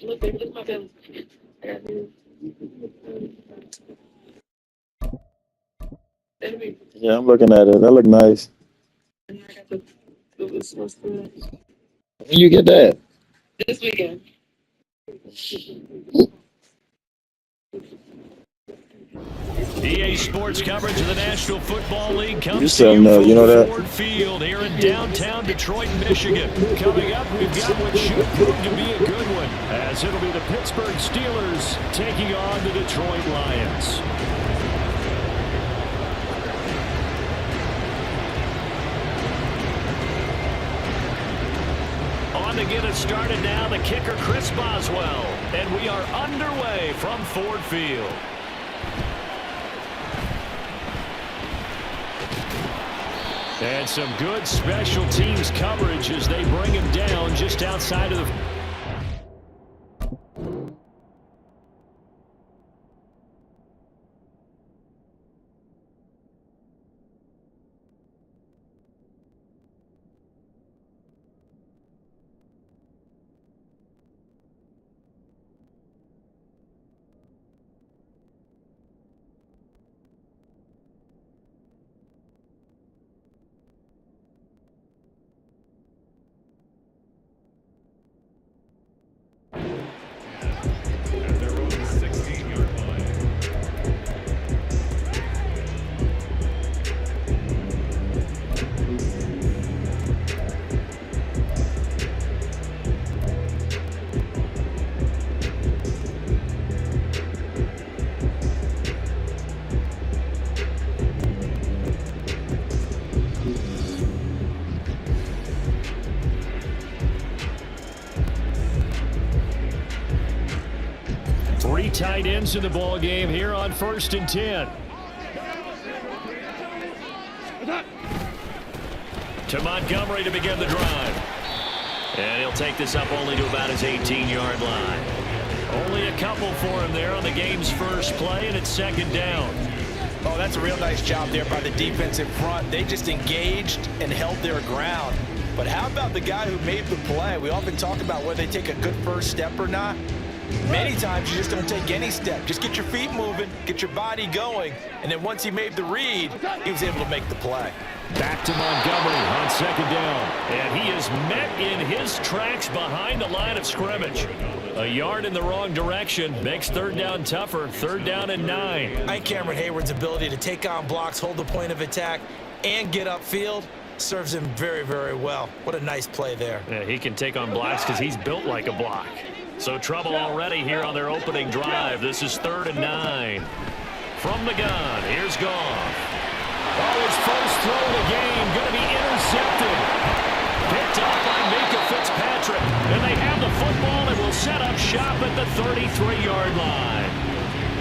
Look, baby, look at my belly. I got this. Yeah, I'm looking at it. That look nice. And I got the sauce for that. When you get that? This weekend. EA Sports coverage of the National Football League You comes to selling you that? from You know that? Ford Field here in downtown Detroit, Michigan. Coming up, we've got what should prove to be a good one, as it'll be the Pittsburgh Steelers taking on the Detroit Lions. On to get us started now, the kicker Chris Boswell. And we are underway from Ford Field. And some good special teams coverage as they bring him down just outside of the... Three tight ends in the ball game here on 1st and 10. To Montgomery to begin the drive. And he'll take this up only to about his 18-yard line. Only a couple for him there on the game's first play, and it's 2nd down. Oh, that's a real nice job there by the defense in front. They just engaged and held their ground. But how about the guy who made the play? We often talk about whether they take a good first step or not. Many times you just don't take any step. Just get your feet moving, get your body going, and then once he made the read, he was able to make the play. Back to Montgomery on 2nd down. And he is met in his tracks behind the line of scrimmage. A yard in the wrong direction makes 3rd down tougher. 3rd down and 9. I think Cameron Hayward's ability to take on blocks, hold the point of attack, and get upfield serves him very, very well. What a nice play there. Yeah, he can take on blocks because he's built like a block. So trouble already here on their opening drive. This is 3rd and 9. From the gun, here's Goff. Oh, his first throw of the game going to be intercepted. Picked up by Minka Fitzpatrick. And they have the football and will set up shop at the 33-yard line.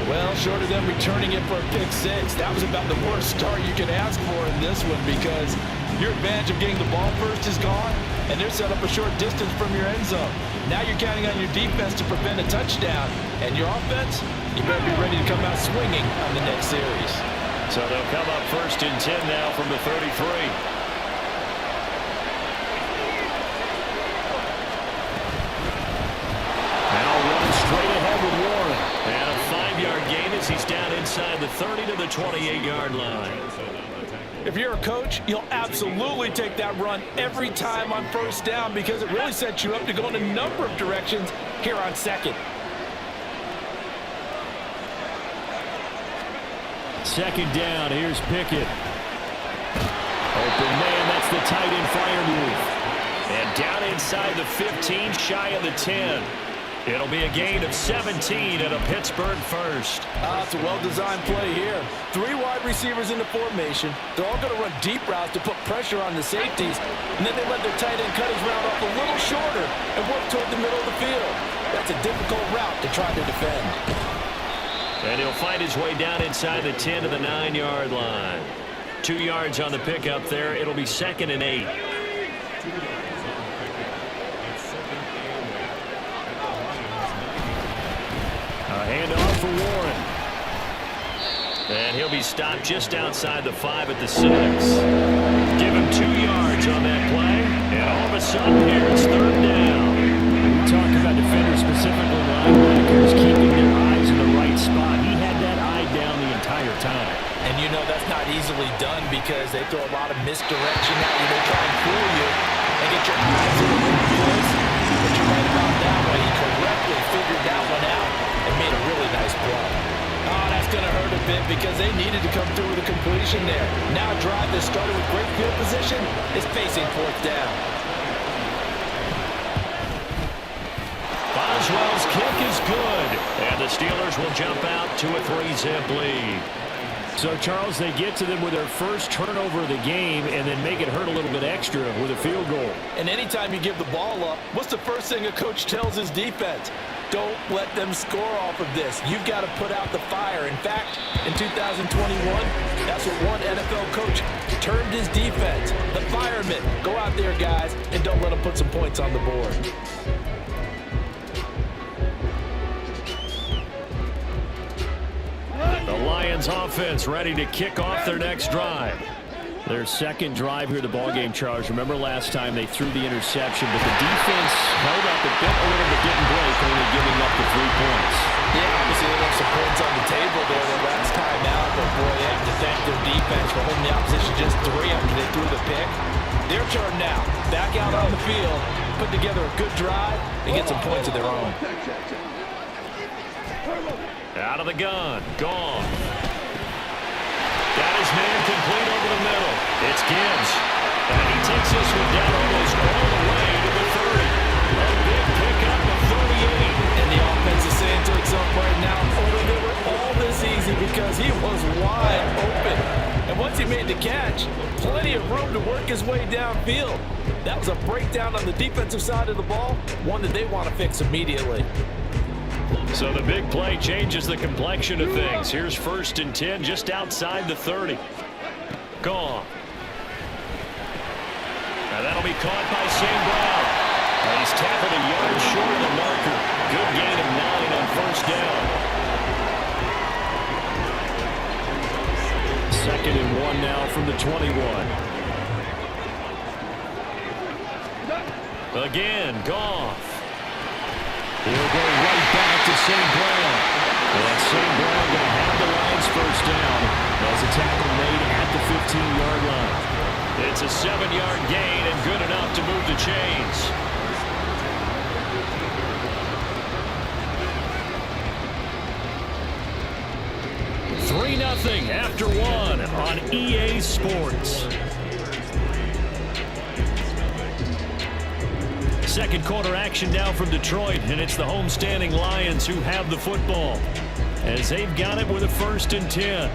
Well, short of them returning it for a pick six, that was about the worst start you could ask for in this one because your advantage of getting the ball first is gone, and they're set up a short distance from your end zone. Now you're counting on your defense to prevent a touchdown, and your offense, you better be ready to come out swinging on the next series. So they'll come up 1st and 10 now from the 33. Now running straight ahead with Warren. And a 5-yard gain as he's down inside the 30 to the 28-yard line. If you're a coach, you'll absolutely take that run every time on 1st down because it really sets you up to go in a number of directions here on 2nd. 2nd down, here's Pickett. Open man, that's the tight end fire move. And down inside the 15, shy of the 10. It'll be a gain of 17 and a Pittsburgh first. It's a well-designed play here. 3 wide receivers in the formation. They're all going to run deep routes to put pressure on the safeties. And then they let their tight end cut his route off a little shorter and work toward the middle of the field. That's a difficult route to try to defend. And he'll find his way down inside the 10 to the 9-yard line. 2 yards on the pickup there. It'll be 2nd and 8. Handoff for Warren. And he'll be stopped just outside the 5 at the 6. Give him 2 yards on that play. And all of a sudden here it's 3rd down. Talk about Steelers will jump out to a 3-zip lead. So, Charles, they get to them with their first turnover of the game and then make it hurt a little bit extra with a field goal. And anytime you give the ball up, what's the first thing a coach tells his defense? Don't let them score off of this. You've got to put out the fire. In fact, in 2021, that's what one NFL coach termed his defense. The firemen. Go out there, guys, and don't let them put some points on the board. The Lions offense ready to kick off their next drive. Their second drive here, the ballgame, Charles. Remember last time they threw the interception, but the defense held up a bit, a little bit, didn't break, only giving up the 3 points. Yeah, obviously they left some points on the table there the last time out, but boy, they have to thank their defense for holding the opposition just 3 after they threw the pick. Their turn now. Back out on the field, put together a good drive, and get some points of their own. Out of the gun. Gone. Got his man complete over the middle. It's Gibbs. And he takes this one down almost all the way to the 30. A big pickup of 38. And the offense is saying to itself right now, only they were all this easy because he was wide open. And once he made the catch, plenty of room to work his way downfield. That was a breakdown on the defensive side of the ball, one that they want to fix immediately. So the big play changes the complexion of things. Here's 1st and 10 just outside the 30. Gone. Now that'll be caught by St. Brown. And he's tackled a yard short of the marker. Good gain of 9 on 1st down. 2nd and 1 now from the 21. Again, Goff. He'll go right back to St. Brown. And St. Brown going to have the Lions 1st down as a tackle made at the 15-yard line. It's a 7-yard gain and good enough to move the chains. $3-0 after 1 on EA Sports. Second quarter action now from Detroit, and it's the homestanding Lions who have the football as they've got it with a 1st and 10.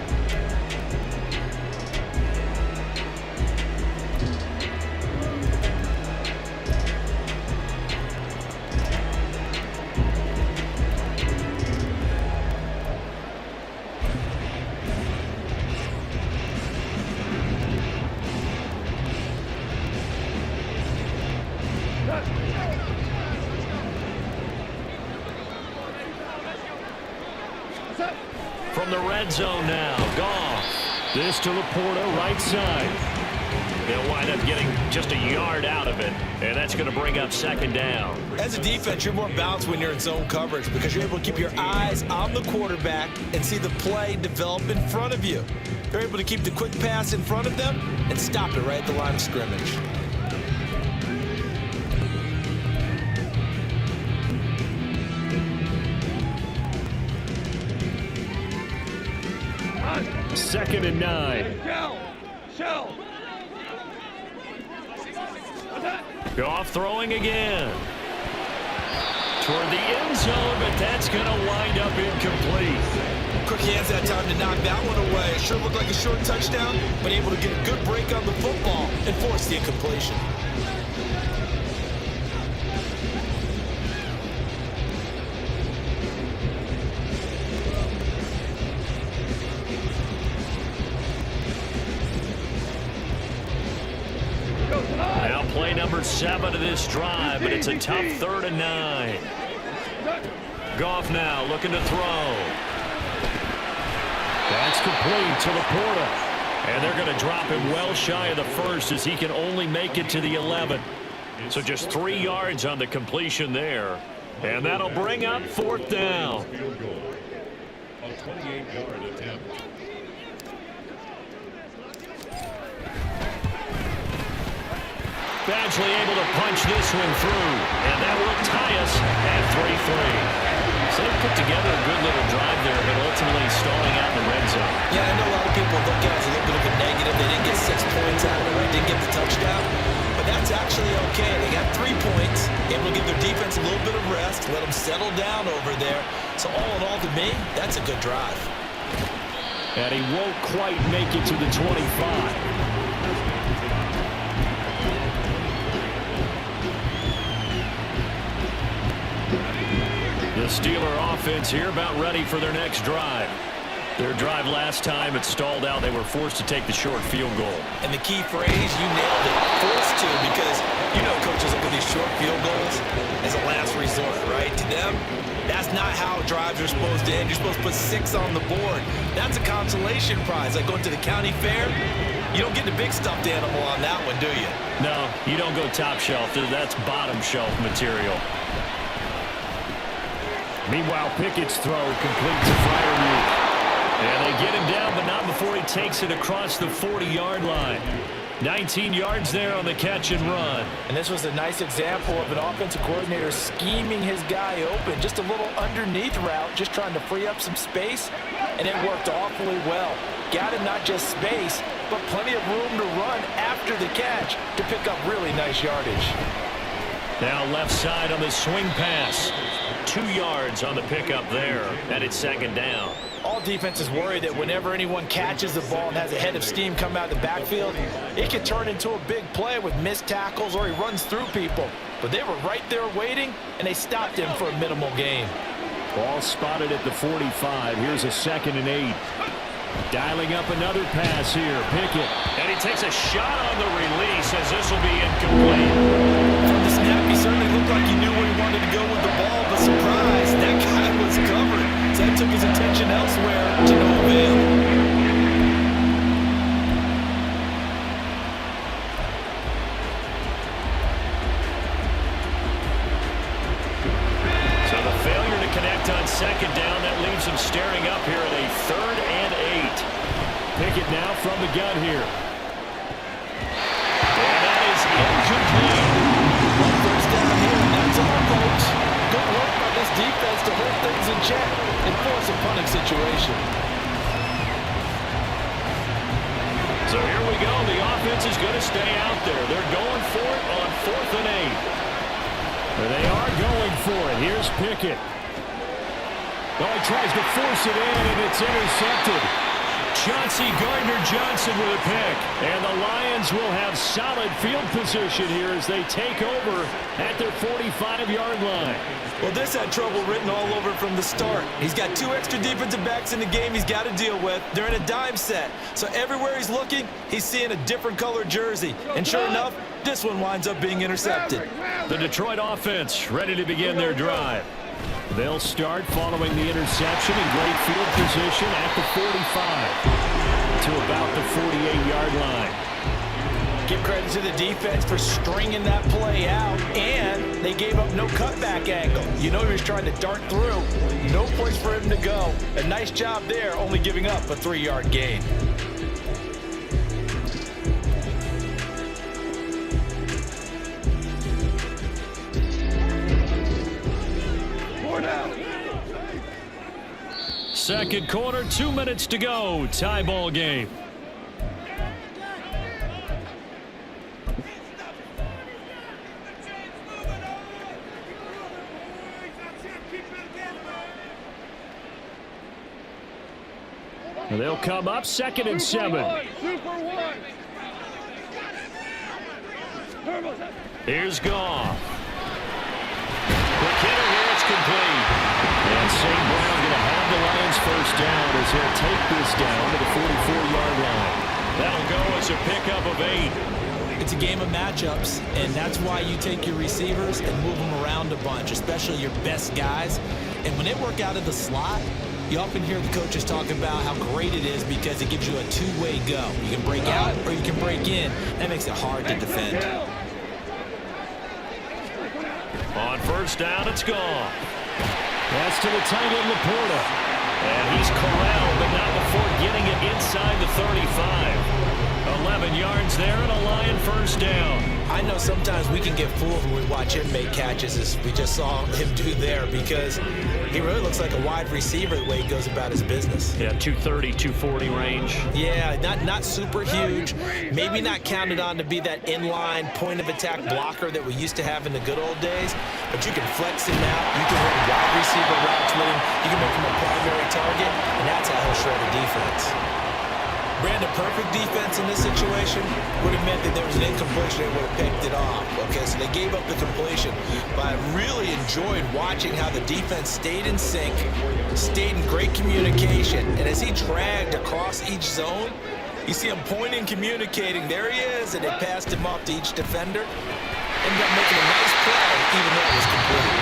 From the red zone now, Goff. This to Laporta, right side. They'll wind up getting just a yard out of it, and that's going to bring up 2nd down. As a defense, you're more balanced when you're in zone coverage because you're able to keep your eyes on the quarterback and see the play develop in front of you. You're able to keep the quick pass in front of them and stop it right at the line of scrimmage. Second and 9. Goff throwing again. Toward the end zone, but that's going to wind up incomplete. Quick hands that time to knock that one away. It sure looked like a short touchdown, but able to get a good break on the football and force the incompletion. Now play number 7 of this drive, but it's a tough 3rd and 9. Goff now looking to throw. That's complete to Laporta. And they're going to drop him well shy of the 1st as he can only make it to the 11. So just 3 yards on the completion there. And that'll bring up 4th down. A 28-yard attempt. Badgley able to punch this one through, and that will tie us at 3-3. So they put together a good little drive there, but ultimately stalling out in the red zone. Yeah, I know a lot of people look at it as a little bit of a negative. They didn't get 6 points out of it, right? Didn't get the touchdown. But that's actually okay. They got 3 points able to give their defense a little bit of rest, let them settle down over there. So all in all, to me, that's a good drive. And he won't quite make it to the 25. The Steeler offense here about ready for their next drive. Their drive last time, it stalled out. They were forced to take the short field goal. And the key phrase, you nailed it, forced to, because you know coaches look at these short field goals as a last resort, right? To them, that's not how drives are supposed to end. You're supposed to put 6 on the board. That's a consolation prize, like going to the county fair. You don't get the big stuffed animal on that one, do you? No, you don't go top shelf. That's bottom shelf material. Meanwhile, Pickett's throw complete to Freiermuth. And they get him down, but not before he takes it across the 40-yard line. 19 yards there on the catch and run. And this was a nice example of an offensive coordinator scheming his guy open. Just a little underneath route, just trying to free up some space, and it worked awfully well. Got him not just space, but plenty of room to run after the catch to pick up really nice yardage. Now left side on the swing pass. 2 yards on the pickup there, and it's second down. All defenses worry that whenever anyone catches the ball and has a head of steam come out of the backfield, it can turn into a big play with missed tackles or he runs through people. But they were right there waiting, and they stopped him for a minimal gain. Ball spotted at the 45. Here's a 2nd and 8. Dialing up another pass here. Pickett. And he takes a shot on the release as this will be incomplete. From the snap, he certainly looked like he knew where he wanted to go with the ball, but surprise, that guy was covered. So that took his attention elsewhere to no avail. So the failure to connect on second down, that leaves him staring up here at a 3rd and 8. Pickett now from the gun here. And that is incomplete. One first down here, and that's all, folks. Good work by this defense to hold things in check and force a punting situation. So here we go. The offense is going to stay out there. They're going for it on 4th and 8. They are going for it. Here's Pickett. Oh, he tries to force it in, and it's intercepted. Chauncey Gardner-Johnson with a pick. And the Lions will have solid field position here as they take over at their 45-yard line. Well, this had trouble written all over from the start. He's got 2 extra defensive backs in the game he's got to deal with. They're in a dime set. So everywhere he's looking, he's seeing a different color jersey. And sure enough, this one winds up being intercepted. The Detroit offense ready to begin their drive. They'll start following the interception in great field position at the 45 to about the 48-yard line. Give credit to the defense for stringing that play out, and they gave up no cutback angle. You know he was trying to dart through. No place for him to go. A nice job there, only giving up a 3-yard gain. Second quarter, 2 minutes to go. Tie ball game. They'll come up 2nd and 7. Here's Goff. Quick hitter here, it's complete. And St. Brown going to have the Lions first down as he'll take this down to the 44-yard line. That'll go as a pickup of 8. It's a game of matchups, and that's why you take your receivers and move them around a bunch, especially your best guys. And when they work out of the slot, you often hear the coaches talk about how great it is because it gives you a two-way go. You can break out or you can break in. That makes it hard to defend. On first down, it's gone. That's to the tight end, Laporta. And he's corralled, but not before getting it inside the 35. 11 yards there and a Lion first down. I know sometimes we can get fooled when we watch him make catches, as we just saw him do there, because he really looks like a wide receiver the way he goes about his business. Yeah, 230, 240 range. Yeah, not super huge. Maybe not counted on to be that inline point-of-attack blocker that we used to have in the good old days, but you can flex him out. You can run wide receiver routes with him. You can make him a primary target, and that's how he'll shred a defense. Brandon, perfect defense in this situation would have meant that there was an incompletion and would have picked it off. Okay, so they gave up the completion. But I really enjoyed watching how the defense stayed in sync, stayed in great communication. And as he dragged across each zone, you see him pointing, communicating. There he is, and they passed him off to each defender. Ended up making a nice play, even though it was complete.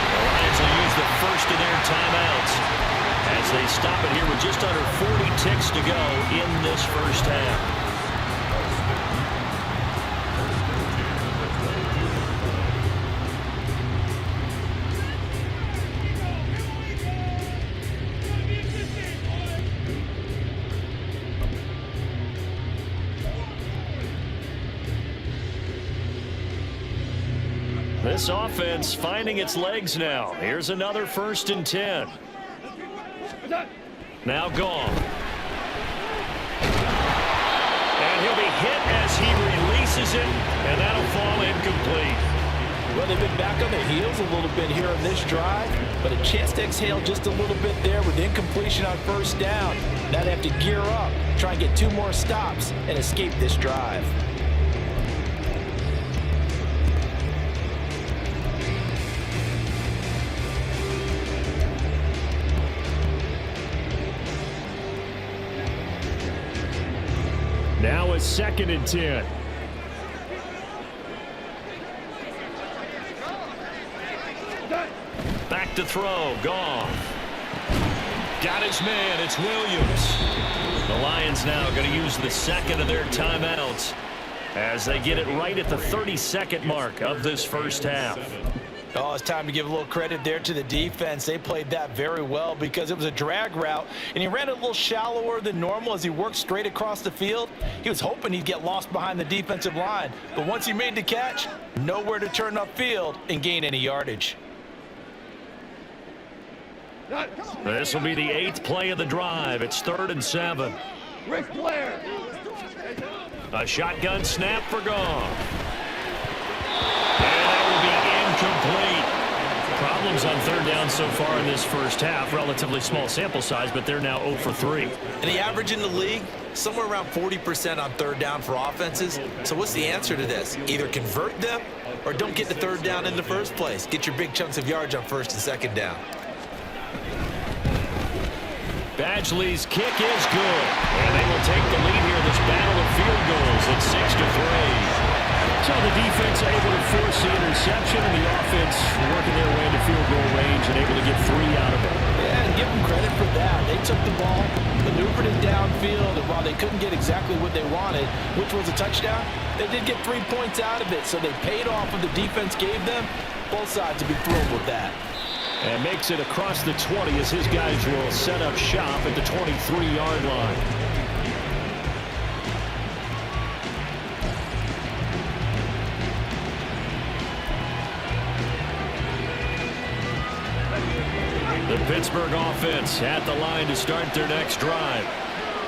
The Lions will use the first of their timeouts as they stop it here with just under 40 ticks to go in this first half. This offense finding its legs now. Here's another 1st and 10. Now gone. And he'll be hit as he releases it, and that'll fall incomplete. Well, they've been back on their heels a little bit here on this drive, but a chance to exhale just a little bit there with incompletion on first down. Now they have to gear up, try and get 2 more stops, and escape this drive. Now a 2nd and 10. Back to throw, gone. Got his man, it's Williams. The Lions now going to use the 2nd of their timeouts as they get it right at the 32nd mark of this first half. Oh, it's time to give a little credit there to the defense. They played that very well because it was a drag route, and he ran it a little shallower than normal as he worked straight across the field. He was hoping he'd get lost behind the defensive line, but once he made the catch, nowhere to turn upfield and gain any yardage. This will be the 8th play of the drive. It's 3rd and 7. A shotgun snap for Goff. And that will be incomplete. Problems on 3rd down so far in this first half. Relatively small sample size, but they're now 0 for 3. And the average in the league, somewhere around 40% on 3rd down for offenses. So what's the answer to this? Either convert them or don't get the 3rd down in the first place. Get your big chunks of yards on 1st and 2nd down. Badgley's kick is good, and they will take the lead here in this battle of field goals at 6-3. So the defense able to force the interception, and the offense working their way into field goal range and able to get 3 out of it. Yeah, and give them credit for that. They took the ball, maneuvered it downfield, and while they couldn't get exactly what they wanted, which was a touchdown, they did get 3 points out of it, so they paid off what the defense gave them. Both sides would be thrilled with that. And makes it across the 20 as his guys will set up shop at the 23-yard line. The Pittsburgh offense at the line to start their next drive.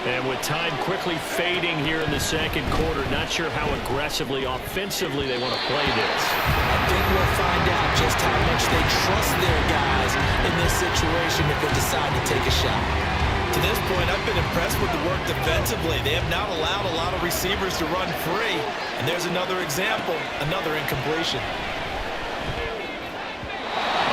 And with time quickly fading here in the 2nd quarter, not sure how aggressively, offensively they want to play this. I think we'll find out just how much they trust their guys in this situation if they decide to take a shot. To this point, I've been impressed with the work defensively. They have not allowed a lot of receivers to run free. And there's another example, another incompletion.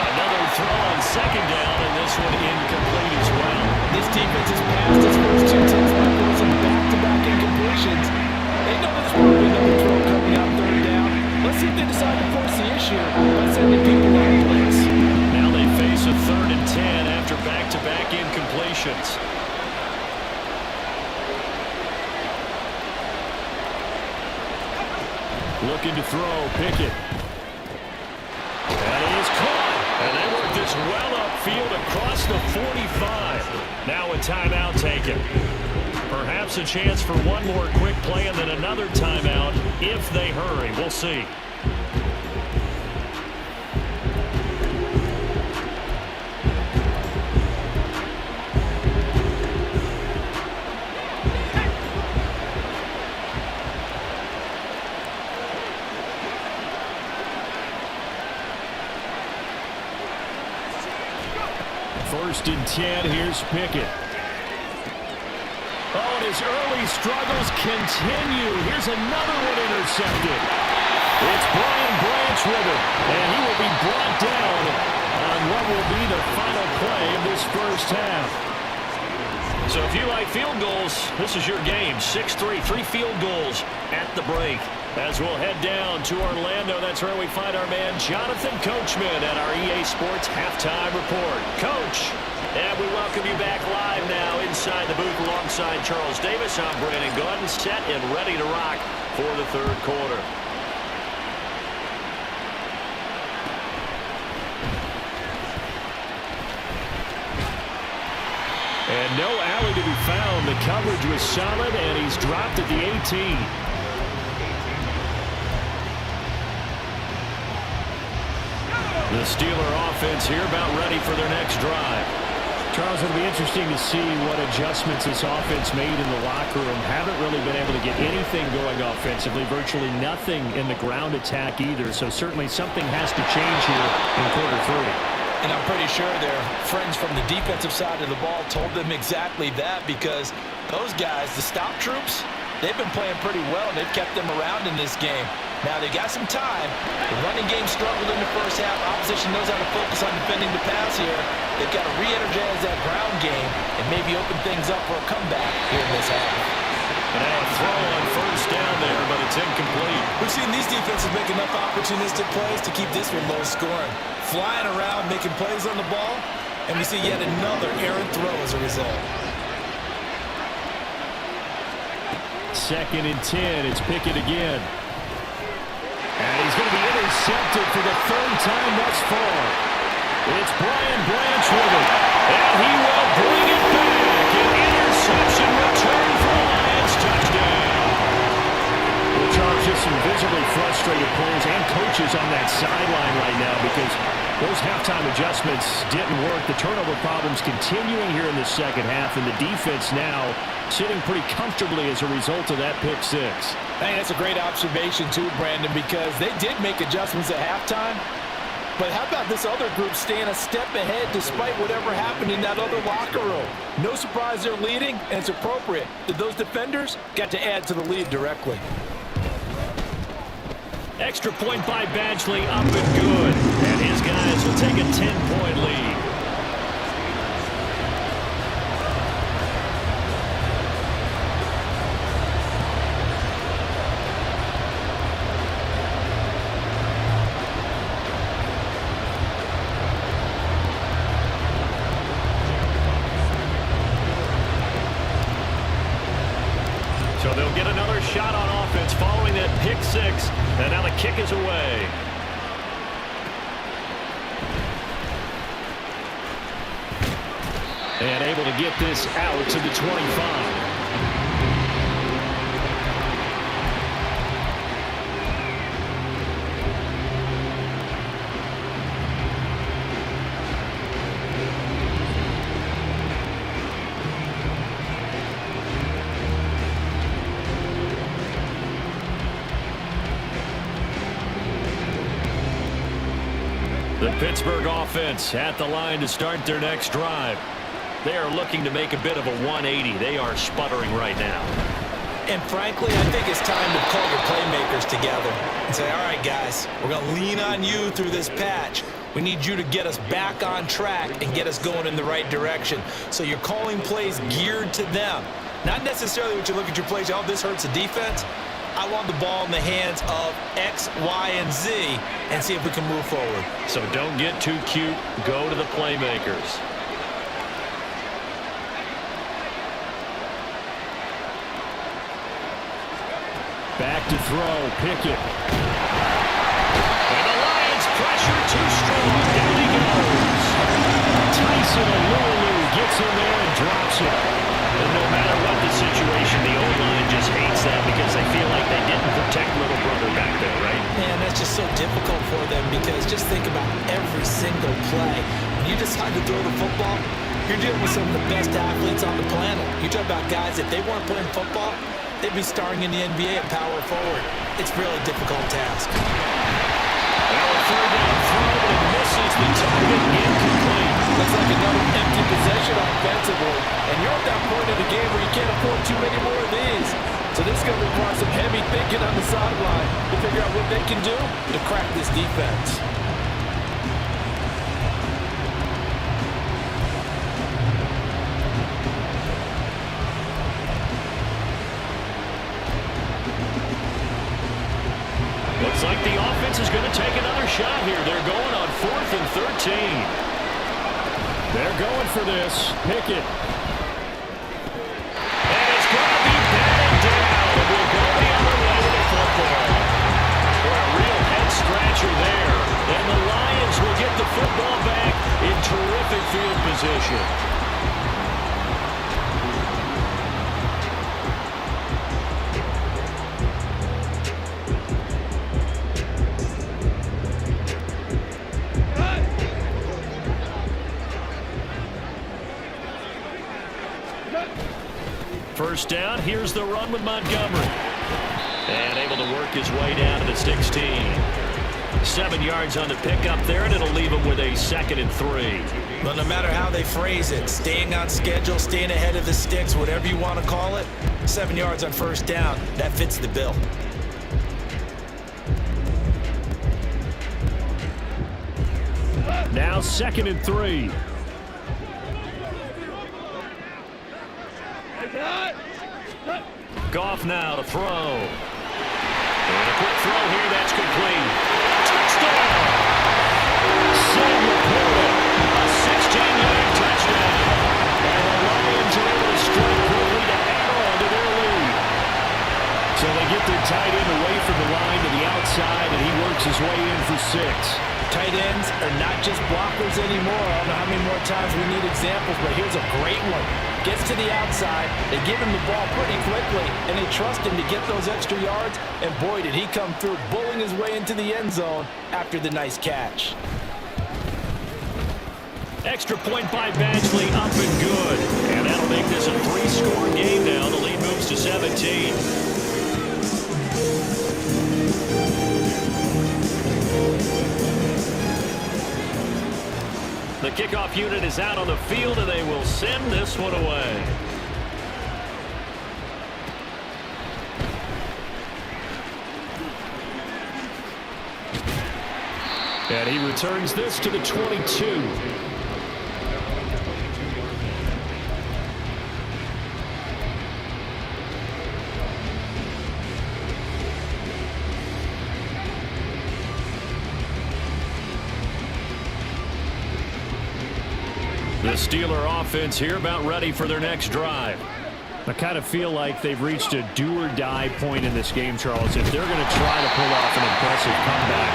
Another throw on 2nd down, and this one incomplete as well. This defense has passed its first 2 touchdowns and back-to-back incompletions. They know there's probably another throw coming out 3rd down. Let's see if they decide to force the issue by sending people on blitz. Now they face a 3rd and 10 after back-to-back incompletions. Looking to throw, Pickett. And he is caught. And they work this well upfield across the 45. Now a timeout taken. Perhaps a chance for one more quick play and then another timeout if they hurry. We'll see. First and 10, here's Pickett. Oh, and his early struggles continue. Here's another one intercepted. It's Brian Branch with it, and he will be brought down on what will be the final play of this first half. So if you like field goals, this is your game. 6-3, 3 field goals at the break. As we'll head down to Orlando, that's where we find our man Jonathan Coachman at our EA Sports Halftime Report. Coach, and we welcome you back live now inside the booth alongside Charles Davis. I'm Brandon Gordon, set and ready to rock for the third quarter. And no alley to be found. The coverage was solid, and he's dropped at the 18. The Steeler offense here about ready for their next drive. Charles, it'll be interesting to see what adjustments this offense made in the locker room. Haven't really been able to get anything going offensively. Virtually nothing in the ground attack either. So certainly something has to change here in quarter 3. And I'm pretty sure their friends from the defensive side of the ball told them exactly that, because those guys, the stop troops, they've been playing pretty well. They've kept them around in this game. Now they got some time. The running game struggled in the first half. Opposition knows how to focus on defending the pass here. They've got to re-energize that ground game and maybe open things up for a comeback here in this half. And a throw on first down there, but it's incomplete. We've seen these defenses make enough opportunistic plays to keep this one low scoring. Flying around, making plays on the ball, and we see yet another errant throw as a result. 2nd and 10, it's Pickett again. And he's going to be intercepted for the 3rd time thus far. It's Brian Branch with it. And he will bring it back. An interception return for the Lions. Touchdown. Well, Charles, just some visibly frustrated players and coaches on that sideline right now because those halftime adjustments didn't work. The turnover problems continuing here in the second half, and the defense now sitting pretty comfortably as a result of that pick 6. Hey, that's a great observation too, Brandon, because they did make adjustments at halftime. But how about this other group staying a step ahead despite whatever happened in that other locker room? No surprise they're leading, and it's appropriate that those defenders got to add to the lead directly. Extra point by Badgley, up and good. And his guys will take a 10-point lead. So they'll get another shot on offense following that pick 6. And now the kick is away. And able to get this out to the 25. The Pittsburgh offense at the line to start their next drive. They are looking to make a bit of a 180. They are sputtering right now. And frankly, I think it's time to call your playmakers together and say, all right, guys, we're going to lean on you through this patch. We need you to get us back on track and get us going in the right direction. So you're calling plays geared to them. Not necessarily when you look at your plays, oh, this hurts the defense. I want the ball in the hands of X, Y, and Z and see if we can move forward. So don't get too cute. Go to the playmakers. Back to throw. Pickett. And the Lions pressure too strong. Down he goes. Tyson Alualu gets in there and drops it. And no matter what the situation, just so difficult for them because just think about every single play. When you decide to throw the football, you're dealing with some of the best athletes on the planet. You talk about guys, if they weren't playing football, they'd be starring in the NBA at power forward. It's a really difficult task. Now a third down throw, but it misses the target, incomplete. Looks like another empty possession offensively. And you're at that point in the game where you can't afford too many more of these. So this is going to require some heavy thinking on the sideline to figure out what they can do to crack this defense. Looks like the offense is going to take another shot here. They're going on 4th and 13. They're going for this. Pickett. And it's going to be batted down. And we'll go the other way with the football. Boy, a real head-scratcher there. And the Lions will get the football back in terrific field position. First down, here's the run with Montgomery. And able to work his way down to the 16. 7 yards on the pickup there, and it'll leave him with a 2nd and 3. Well, no matter how they phrase it, staying on schedule, staying ahead of the sticks, whatever you want to call it, 7 yards on first down, that fits the bill. Now 2nd and 3. Goff now to throw. And a quick throw here, that's complete. Touchdown! Sam Laporta, a 16-yard touchdown. And the Lions are able to strike quickly to add on to their lead. So they get their tight end away from the line to the outside, and he works his way in for 6. Tight ends are not just blockers anymore. I don't know how many more times we need examples, but here's a great one. Gets to the outside, they give him the ball pretty quickly, and they trust him to get those extra yards, and boy, did he come through, bullying his way into the end zone after the nice catch. Extra point by Badgley, up and good. And that'll make this a 3-score game now. The lead moves to 17. The kickoff unit is out on the field, and they will send this one away. And he returns this to the 22. The Steeler offense here about ready for their next drive. I kind of feel like they've reached a do-or-die point in this game, Charles. If they're going to try to pull off an impressive comeback,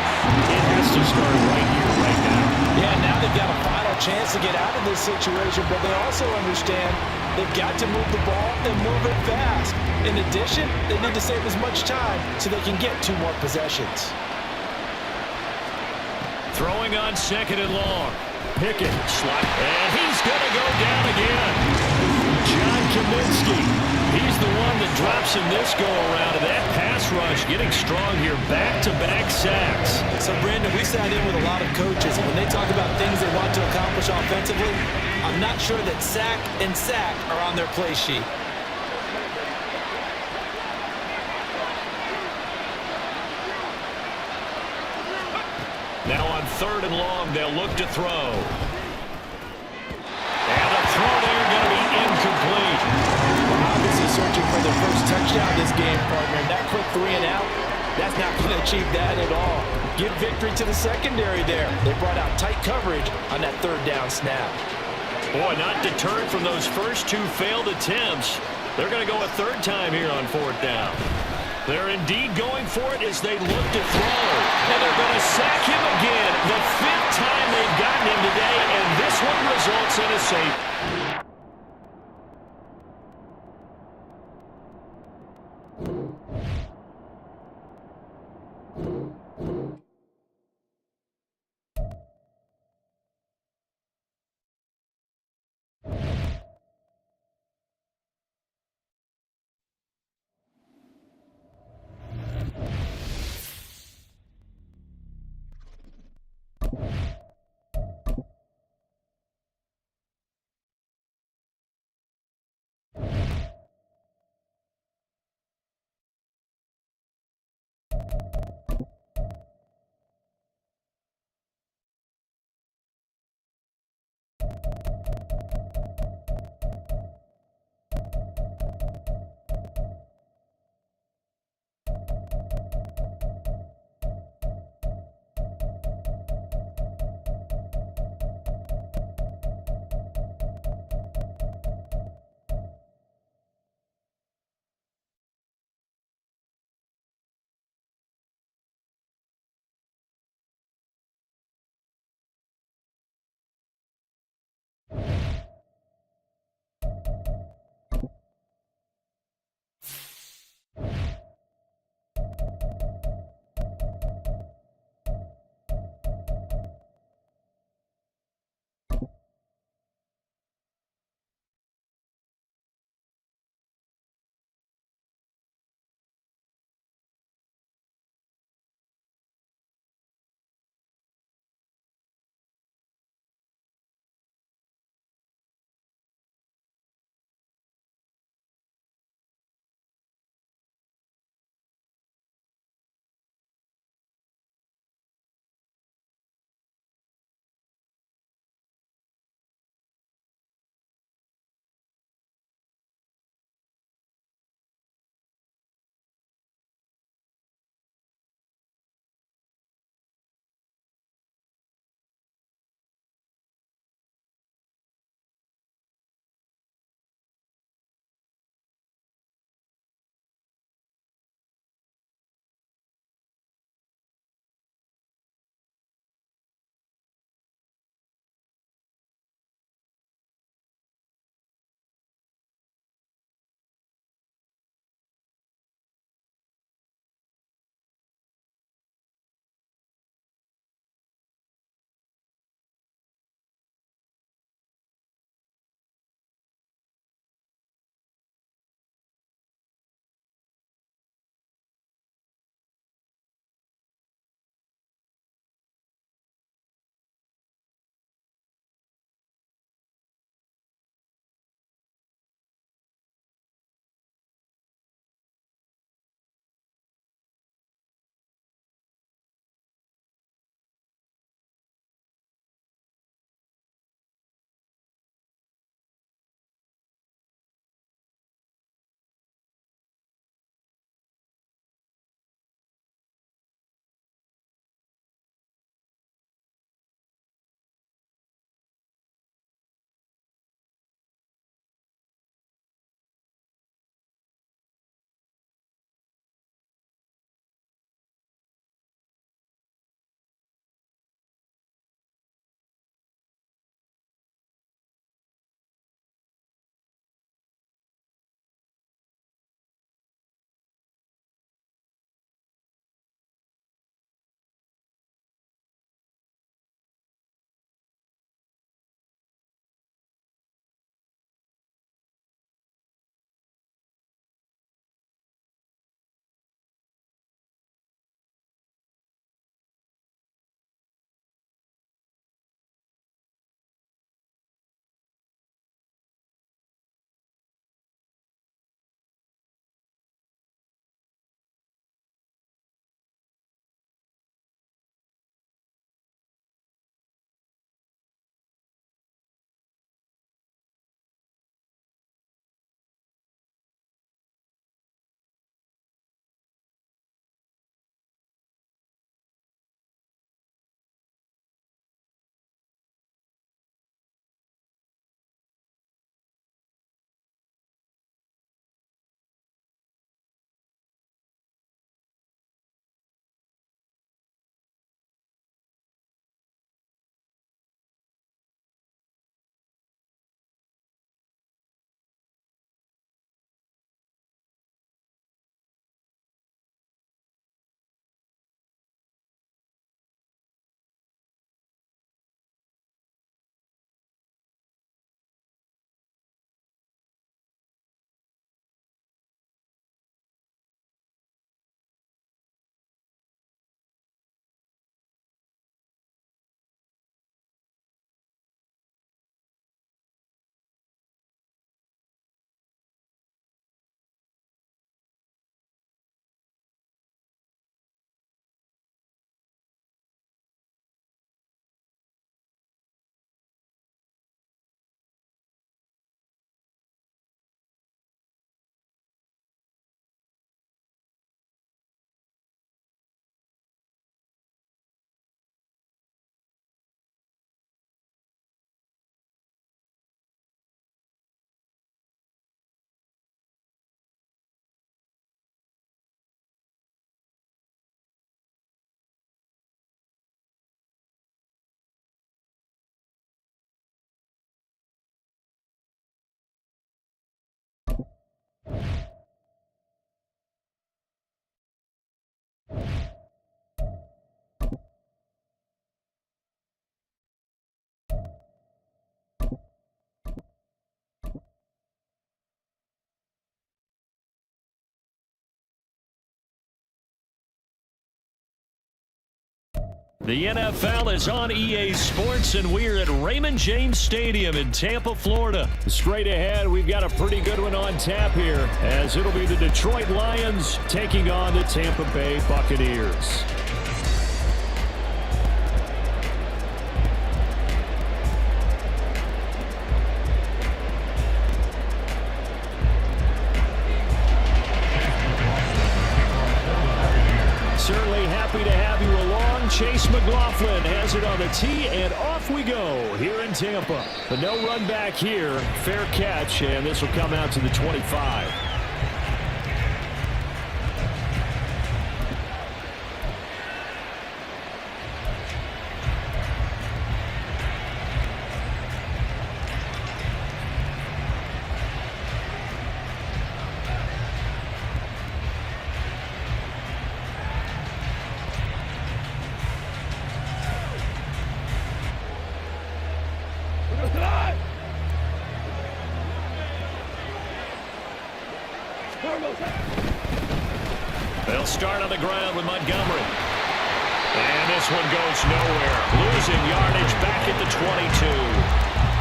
it has to start right here, right now. Yeah, now they've got a final chance to get out of this situation, but they also understand they've got to move the ball and move it fast. In addition, they need to save as much time so they can get 2 more possessions. Throwing on 2nd and long. Pickett, and he's going to go down again. John Kaminsky, he's the one that drops in this go-around. And that pass rush getting strong here, back-to-back sacks. So, Brandon, we sat in with a lot of coaches, and when they talk about things they want to accomplish offensively, I'm not sure that sack and sack are on their play sheet. Now on 3rd and long, they'll look to throw. And the throw there going to be incomplete. Well, obviously searching for their first touchdown this game, partner. And that quick 3 and out, that's not going to achieve that at all. Give victory to the secondary there. They brought out tight coverage on that 3rd down snap. Boy, not deterred from those first 2 failed attempts. They're going to go a 3rd time here on 4th down. They're indeed going for it as they look to throw. And they're going to sack him again. The 5th time they've gotten him today, and this one results in a safety. The NFL is on EA Sports, and we're at Raymond James Stadium in Tampa, Florida. Straight ahead, we've got a pretty good one on tap here, as it'll be the Detroit Lions taking on the Tampa Bay Buccaneers. Certainly happy to have you along. Chase McLaughlin has it on the tee, and off we go here in Tampa. But no run back here. Fair catch, and this will come out to the 25. They'll start on the ground with Montgomery. And this one goes nowhere. Losing yardage back at the 22.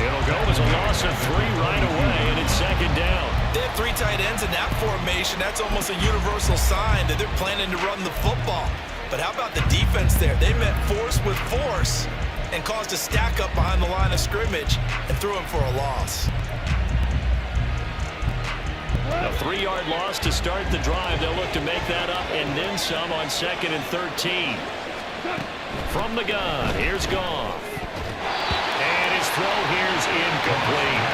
It'll go as a loss of 3 right away, and it's second down. They have 3 tight ends in that formation. That's almost a universal sign that they're planning to run the football. But how about the defense there? They met force with force and caused a stack up behind the line of scrimmage and threw him for a loss. A 3-yard loss to start the drive. They'll look to make that up and then some on 2nd and 13. From the gun, here's Goff. And his throw here's incomplete.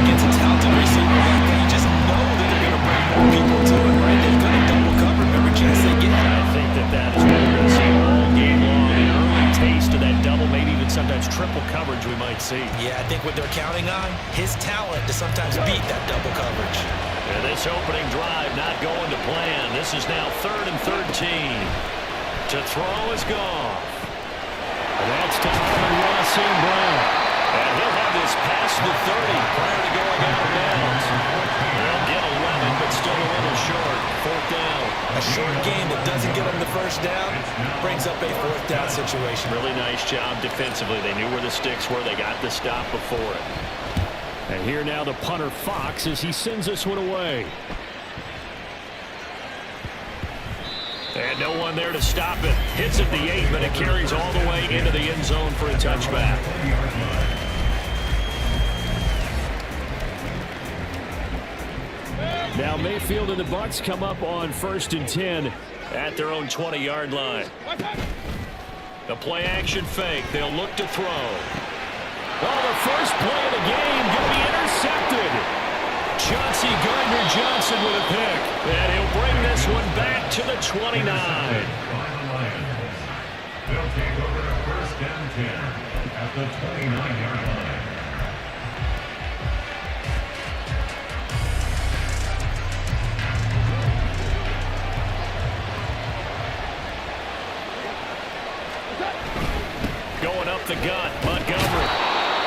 Against a talented receiver like that, you just know that they're going to bring more people to it, right? They're going to double cover every chance they get. I think that is what we're going to see all game long. An early taste of that double, maybe even sometimes triple coverage we might see. Yeah, I think what they're counting on, his talent to sometimes beat that double coverage. And this opening drive not going to plan. This is now 3rd and 13. To throw is Goff. And that's to Amon-Ra St. Brown. And he'll have this past the 30 prior to going out of bounds. They'll get 11, but still a little short. 4th down. A short game that doesn't get them the first down brings up a 4th down situation. Really nice job defensively. They knew where the sticks were. They got the stop before it. And here now the punter Fox as he sends this one away. And no one there to stop it. Hits at the 8, but it carries all the way into the end zone for a touchback. Now Mayfield and the Bucs come up on 1st and 10 at their own 20-yard line. The play action fake. They'll look to throw. Well, the first play of the game going to be intercepted. Chauncey Gardner-Johnson with a pick. And he'll bring this one back to the 29. They'll take over at 1st and 10 at the 29-yard line. Going up the gut, Montgomery.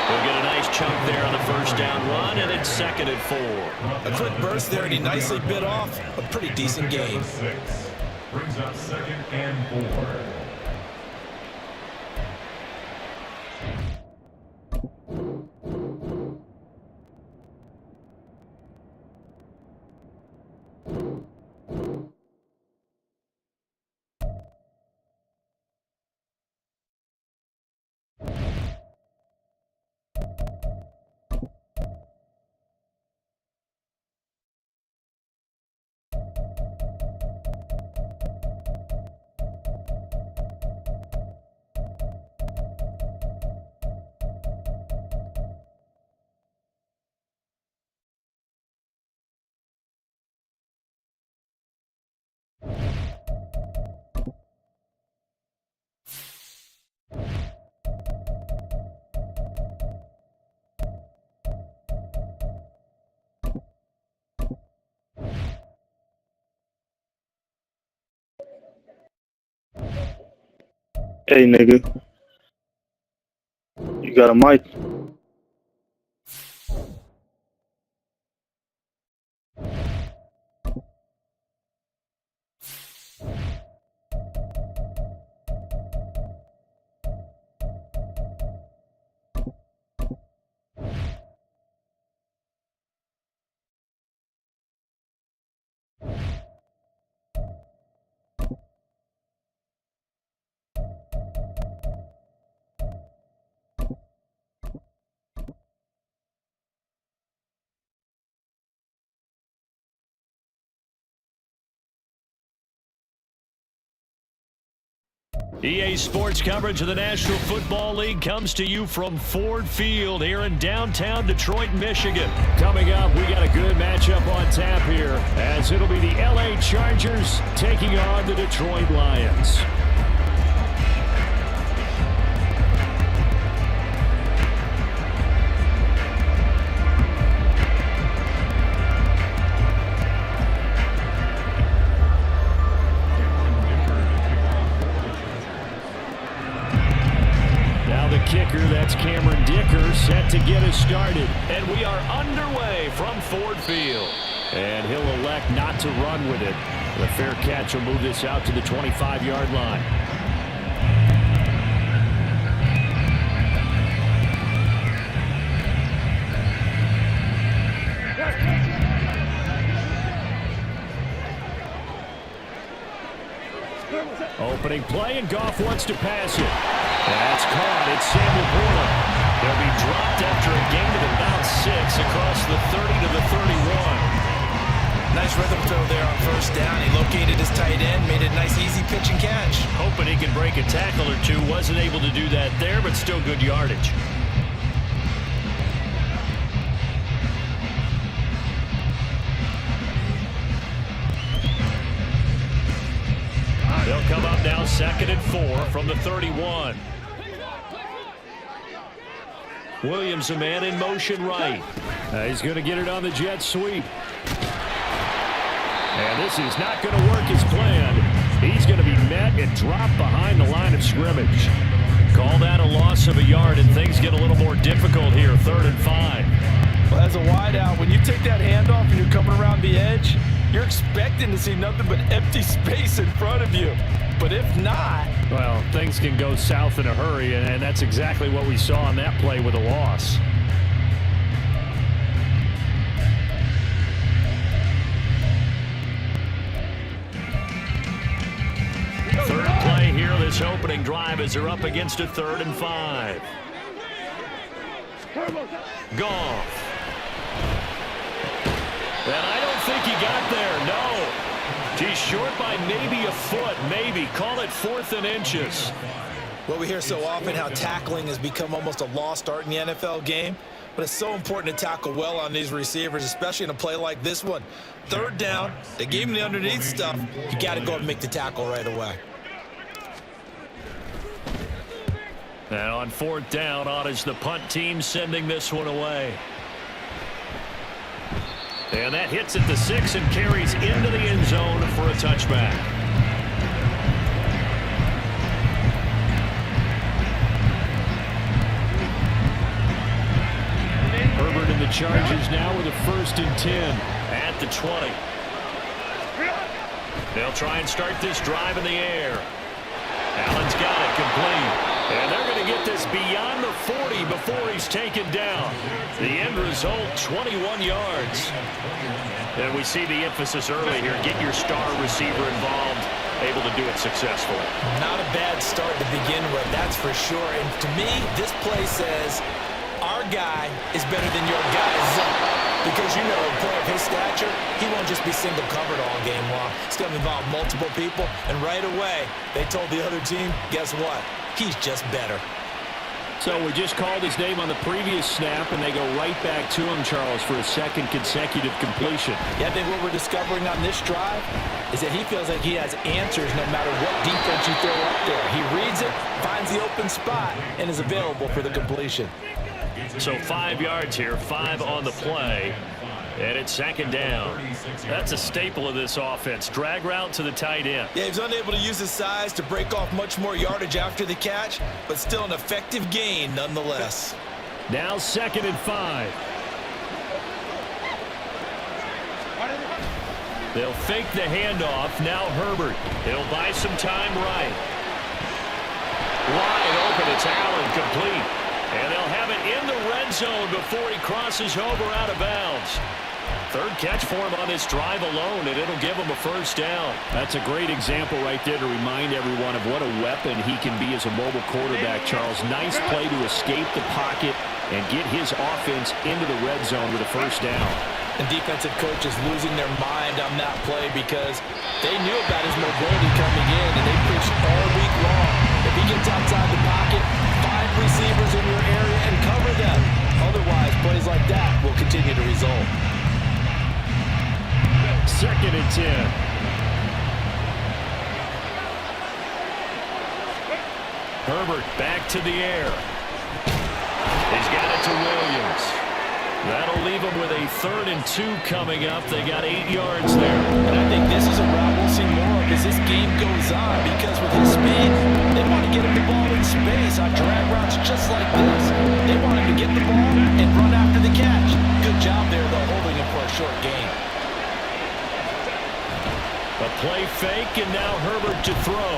We'll get a nice chunk there on the 1st down run, and it's 2nd and 4. A quick burst there, and he nicely bit off a pretty decent game. Brings up 2nd and 4. Hey, nigga. You got a mic? EA Sports coverage of the National Football League comes to you from Ford Field here in downtown Detroit, Michigan. Coming up, we got a good matchup on tap here, as it'll be the LA Chargers taking on the Detroit Lions. Kicker, that's Cameron Dicker, set to get us started. And we are underway from Ford Field. And he'll elect not to run with it. The fair catch will move this out to the 25-yard line. Opening play, and Goff wants to pass it. That's caught. It's Samuel Porter. They'll be dropped after a gain of about 6 across the 30 to the 31. Nice rhythm throw there on first down. He located his tight end, made a nice easy pitch and catch. Hoping he can break a tackle or two. Wasn't able to do that there, but still good yardage. They'll come up now 2nd and 4 from the 31. Williams, a man in motion right. He's going to get it on the jet sweep. And this is not going to work as planned. He's going to be met and dropped behind the line of scrimmage. Call that a loss of a yard, and things get a little more difficult here, 3rd and 5. Well, as a wideout, when you take that handoff and you're coming around the edge, you're expecting to see nothing but empty space in front of you. But if not... well, things can go south in a hurry, and that's exactly what we saw on that play with a loss. Third play here, this opening drive, as they're up against a 3rd and 5. Goff. And I don't think he got there, no. He's short by maybe a foot, maybe. Call it 4th and inches. Well, we hear so often how tackling has become almost a lost art in the NFL game. But it's so important to tackle well on these receivers, especially in a play like this one. 3rd down, they gave him the underneath stuff. You got to go and make the tackle right away. And on 4th down, on is the punt team sending this one away. And that hits at the 6 and carries into the end zone for a touchback. Herbert and the Chargers now with a 1st and 10. At the 20. They'll try and start this drive in the air. Allen's got it complete. And they're going to get this beyond the 40 before he's taken down. The end result, 21 yards. And we see the emphasis early here. Get your star receiver involved. Able to do it successfully. Not a bad start to begin with, that's for sure. And to me, this play says our guy is better than your guy's. Because, you know, a player of his stature, he won't just be single covered all game long. It's going to involve multiple people. And right away, they told the other team, guess what? He's just better. So we just called his name on the previous snap, and they go right back to him, Charles, for a 2nd consecutive completion. Yeah, I think what we're discovering on this drive is that he feels like he has answers no matter what defense you throw up there. He reads it, finds the open spot, and is available for the completion. So 5 yards here, 5 on the play. And it's second down. That's a staple of this offense. Drag route to the tight end. Yeah, he's unable to use his size to break off much more yardage after the catch, but still an effective gain nonetheless. Now 2nd and 5. They'll fake the handoff. Now Herbert. He'll buy some time right. Wide open. It's Allen, complete. And they'll have it in the red zone before he crosses over out of bounds. 3rd catch for him on this drive alone, and it'll give him a first down. That's a great example right there to remind everyone of what a weapon he can be as a mobile quarterback, Charles. Nice play to escape the pocket and get his offense into the red zone with a first down. And defensive coaches losing their mind on that play because they knew about his mobility coming in, and they preached all week long. If he gets outside the pocket, find receivers in your area and cover them. Otherwise, plays like that will continue to result. 2nd and 10. Herbert back to the air. He's got it to Williams. That'll leave him with a 3rd and 2 coming up. They got 8 yards there. And I think this is a route we'll see more of as this game goes on, because with his speed, they want to get him the ball in space on drag routes just like this. They want him to get the ball and run after the catch. Good job there, though, holding him for a short gain. A play fake, and now Herbert to throw.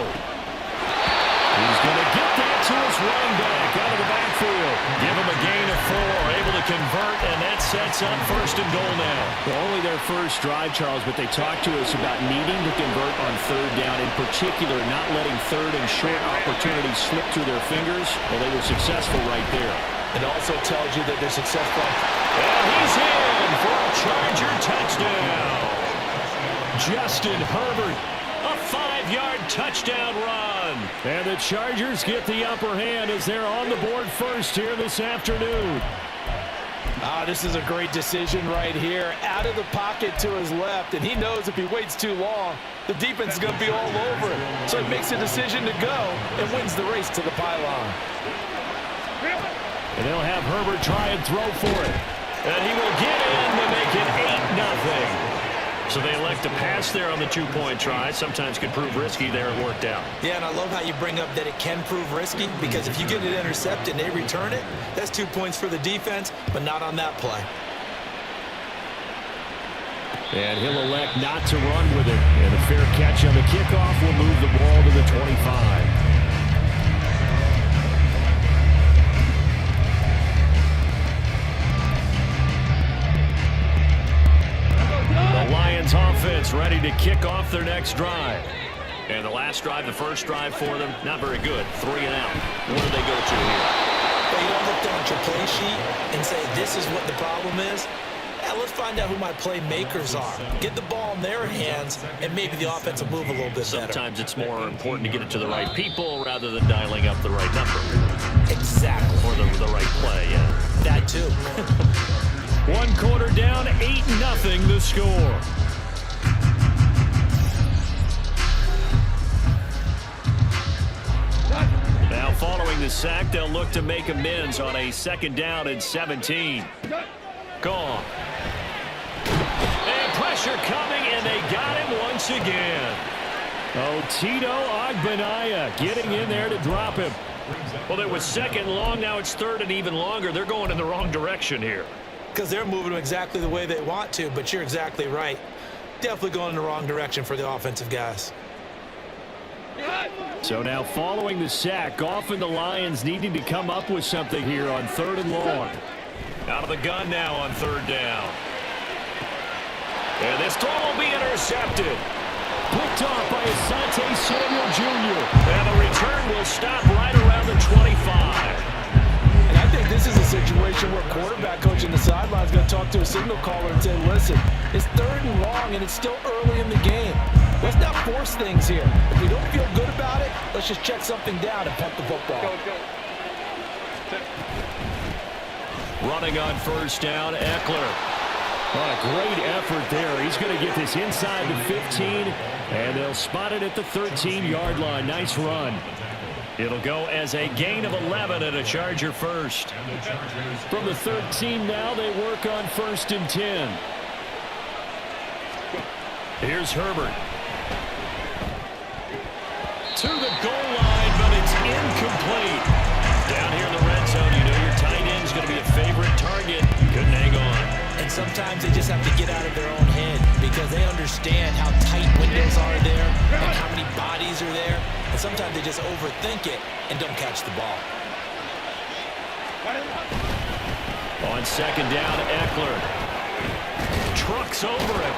He's going to get that to his running back out of the backfield. Give him a gain of 4, able to convert, and that sets up 1st and goal now. Well, only their first drive, Charles, but they talked to us about needing to convert on 3rd down, in particular not letting 3rd and short opportunities slip through their fingers. Well, they were successful right there. It also tells you that they're successful. And he's in for a Charger touchdown. Justin Herbert, a 5-yard touchdown run. And the Chargers get the upper hand as they're on the board first here this afternoon. This is a great decision right here. Out of the pocket to his left, and he knows if he waits too long, the defense is going to be all over him. So he makes a decision to go and wins the race to the pylon. And they'll have Herbert try and throw for it. And he will get in to make it 8-0. So they elect to pass there on the 2-point try. Sometimes could prove risky there. It worked out. Yeah, and I love how you bring up that it can prove risky, because if you get it intercepted and they return it, that's 2 points for the defense, but not on that play. And he'll elect not to run with it. And a fair catch on the kickoff will move the ball to the 25. The Lions offense ready to kick off their next drive. And the last drive, the first drive for them, not very good. 3 and out. What do they go to here? Well, you don't look down at your play sheet and say, this is what the problem is. Yeah, let's find out who my playmakers are. Get the ball in their hands, and maybe the offense will move a little bit better. Sometimes it's more important to get it to the right people rather than dialing up the right number. Exactly. Or the right play, yeah. That too. 1 quarter down, 8-0 the score. Now following the sack, they'll look to make amends on a 2nd down and 17. Gone. And pressure coming, and they got him once again. Oh, Tito Agbanaya getting in there to drop him. Well, it was 2nd long, now it's 3rd and even longer. They're going in the wrong direction here. Because they're moving them exactly the way they want to, but you're exactly right. Definitely going in the wrong direction for the offensive guys. So now following the sack, Goff and the Lions needing to come up with something here on 3rd and long. Out of the gun now on 3rd down. And this throw will be intercepted. Picked off by Asante Samuel Jr. And the return will stop right around the 25. And I think this is a situation where quarterback coach in the sideline is going to talk to a signal caller and say, listen, it's 3rd and long and it's still early in the game. Let's not force things here. If we don't feel good about it, let's just check something down and pump the football. Go. Running on 1st down, Eckler. What a great effort there. He's going to get this inside the 15, and they'll spot it at the 13-yard line. Nice run. It'll go as a gain of 11 and a Charger first. From the 13 now, they work on 1st and 10. Here's Herbert. To the goal line, but it's incomplete. Down here in the red zone, you know your tight end's going to be a favorite target. Couldn't hang on. And sometimes they just have to get out of their own head because they understand how tight windows are there and how many bodies are there. And sometimes they just overthink it and don't catch the ball. On second down, Eckler trucks over it.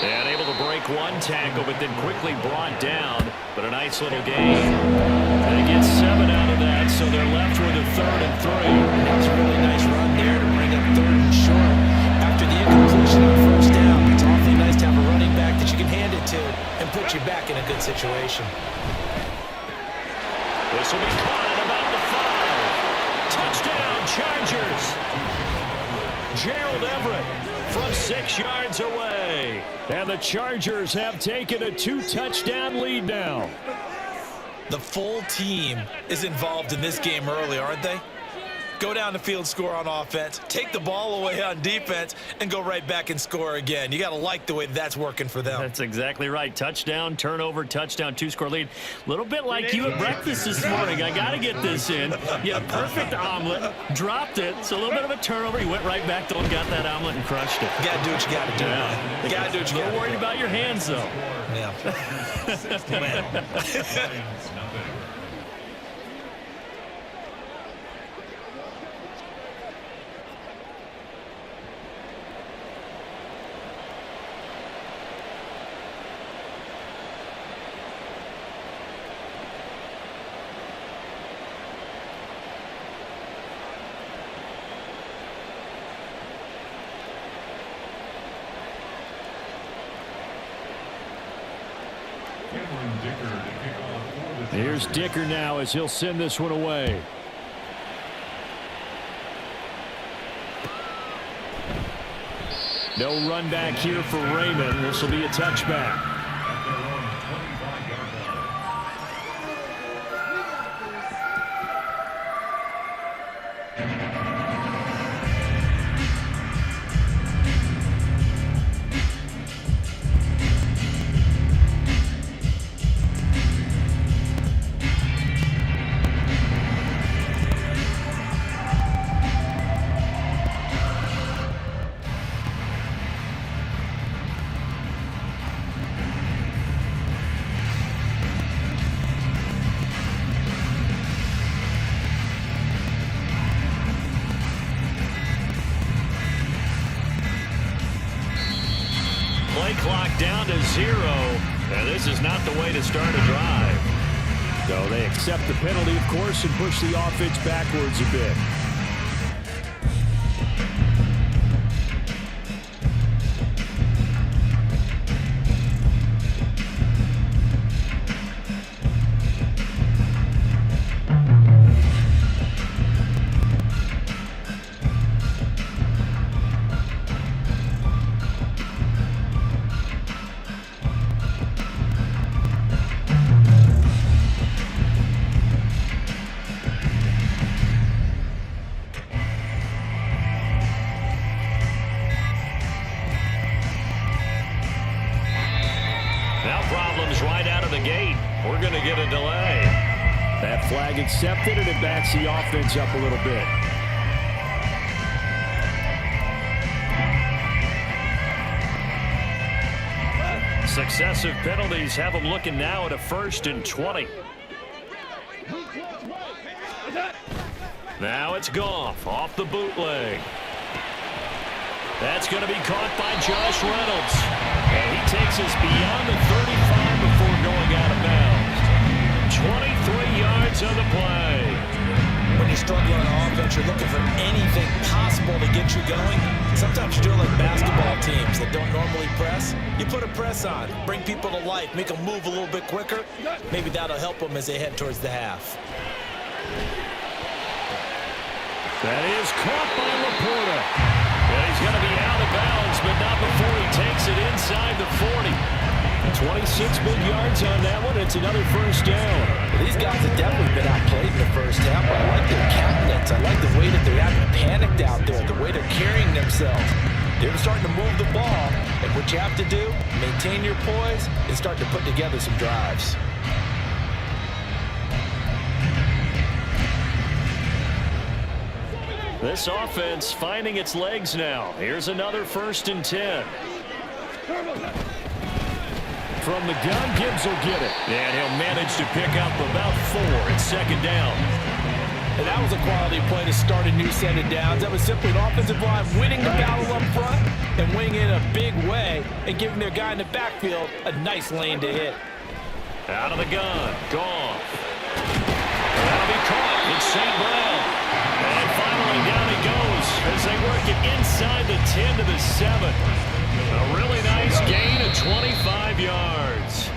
And able to break one tackle, but then quickly brought down. But a nice little gain. They get 7 out of that, so they're left with a 3rd and 3. That was a really nice run there to bring up 3rd and short. After the incompletion on first down, it's awfully nice to have a running back that you can hand it to and put you back in a good situation. This will be caught at about the 5. Touchdown, Chargers. Gerald Everett from 6 yards away. And the Chargers have taken a 2-touchdown lead now. The full team is involved in this game early, aren't they? Go down the field, score on offense, take the ball away on defense, and go right back and score again. You got to like the way that's working for them. That's exactly right. Touchdown, turnover, touchdown, 2-score lead. A little bit like you at breakfast this morning. I got to get this in. You had a perfect omelet, dropped it. So a little bit of a turnover. You went right back to and got that omelet and crushed it. You got to do what you got to do. Yeah. You got to do what you got to do. A little worried about your hands, though. Yeah. Here's Dicker now as he'll send this one away. No run back here for Raymond. This will be a touchback. Clock down to 0. Now, this is not the way to start a drive. So they accept the penalty, of course, and push the offense backwards a bit. Right out of the gate. We're going to get a delay. That flag accepted, and it backs the offense up a little bit. Successive penalties have them looking now at a 1st and 20. Now it's Goff off the bootleg. That's going to be caught by Josh Reynolds. And he takes us beyond the 35 before going out of bounds. 23 yards on the play. When you're struggling on offense, you're looking for anything possible to get you going. Sometimes you do it like basketball teams that don't normally press. You put a press on, bring people to life, make them move a little bit quicker. Maybe that'll help them as they head towards the half. That is caught by Laporta. And he's going to be out of bounds, but not before he takes it inside the 40. 26 big yards on that one. It's another 1st down. Well, these guys have definitely been outplayed in the first half. I like their countenance. I like the way that they're acting panicked out there, the way they're carrying themselves. They're starting to move the ball, and what you have to do, maintain your poise and start to put together some drives. This offense finding its legs now. Here's another 1st and 10. From the gun, Gibbs will get it. And he'll manage to pick up about 4 at 2nd down. And that was a quality play to start a new set of downs. That was simply an offensive line winning the battle up front and winning it in a big way and giving their guy in the backfield a nice lane to hit. Out of the gun, Goff. That'll be caught. It's St. Brown. And finally down he goes as they work it inside the 10 to the 7. A really nice gain of 25 yards.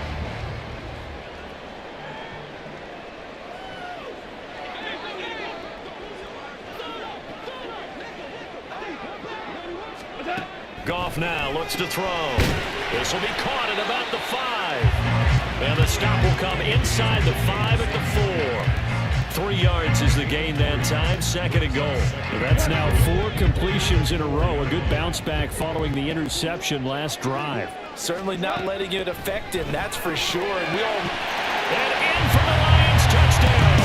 Goff now looks to throw. This will be caught at about the 5. And the stop will come inside the 5 at the 4. 3 yards is the gain that time. 2nd and goal. That's now 4 completions in a row. A good bounce back following the interception last drive. Certainly not letting it affect him, that's for sure. And in for the Lions, touchdown.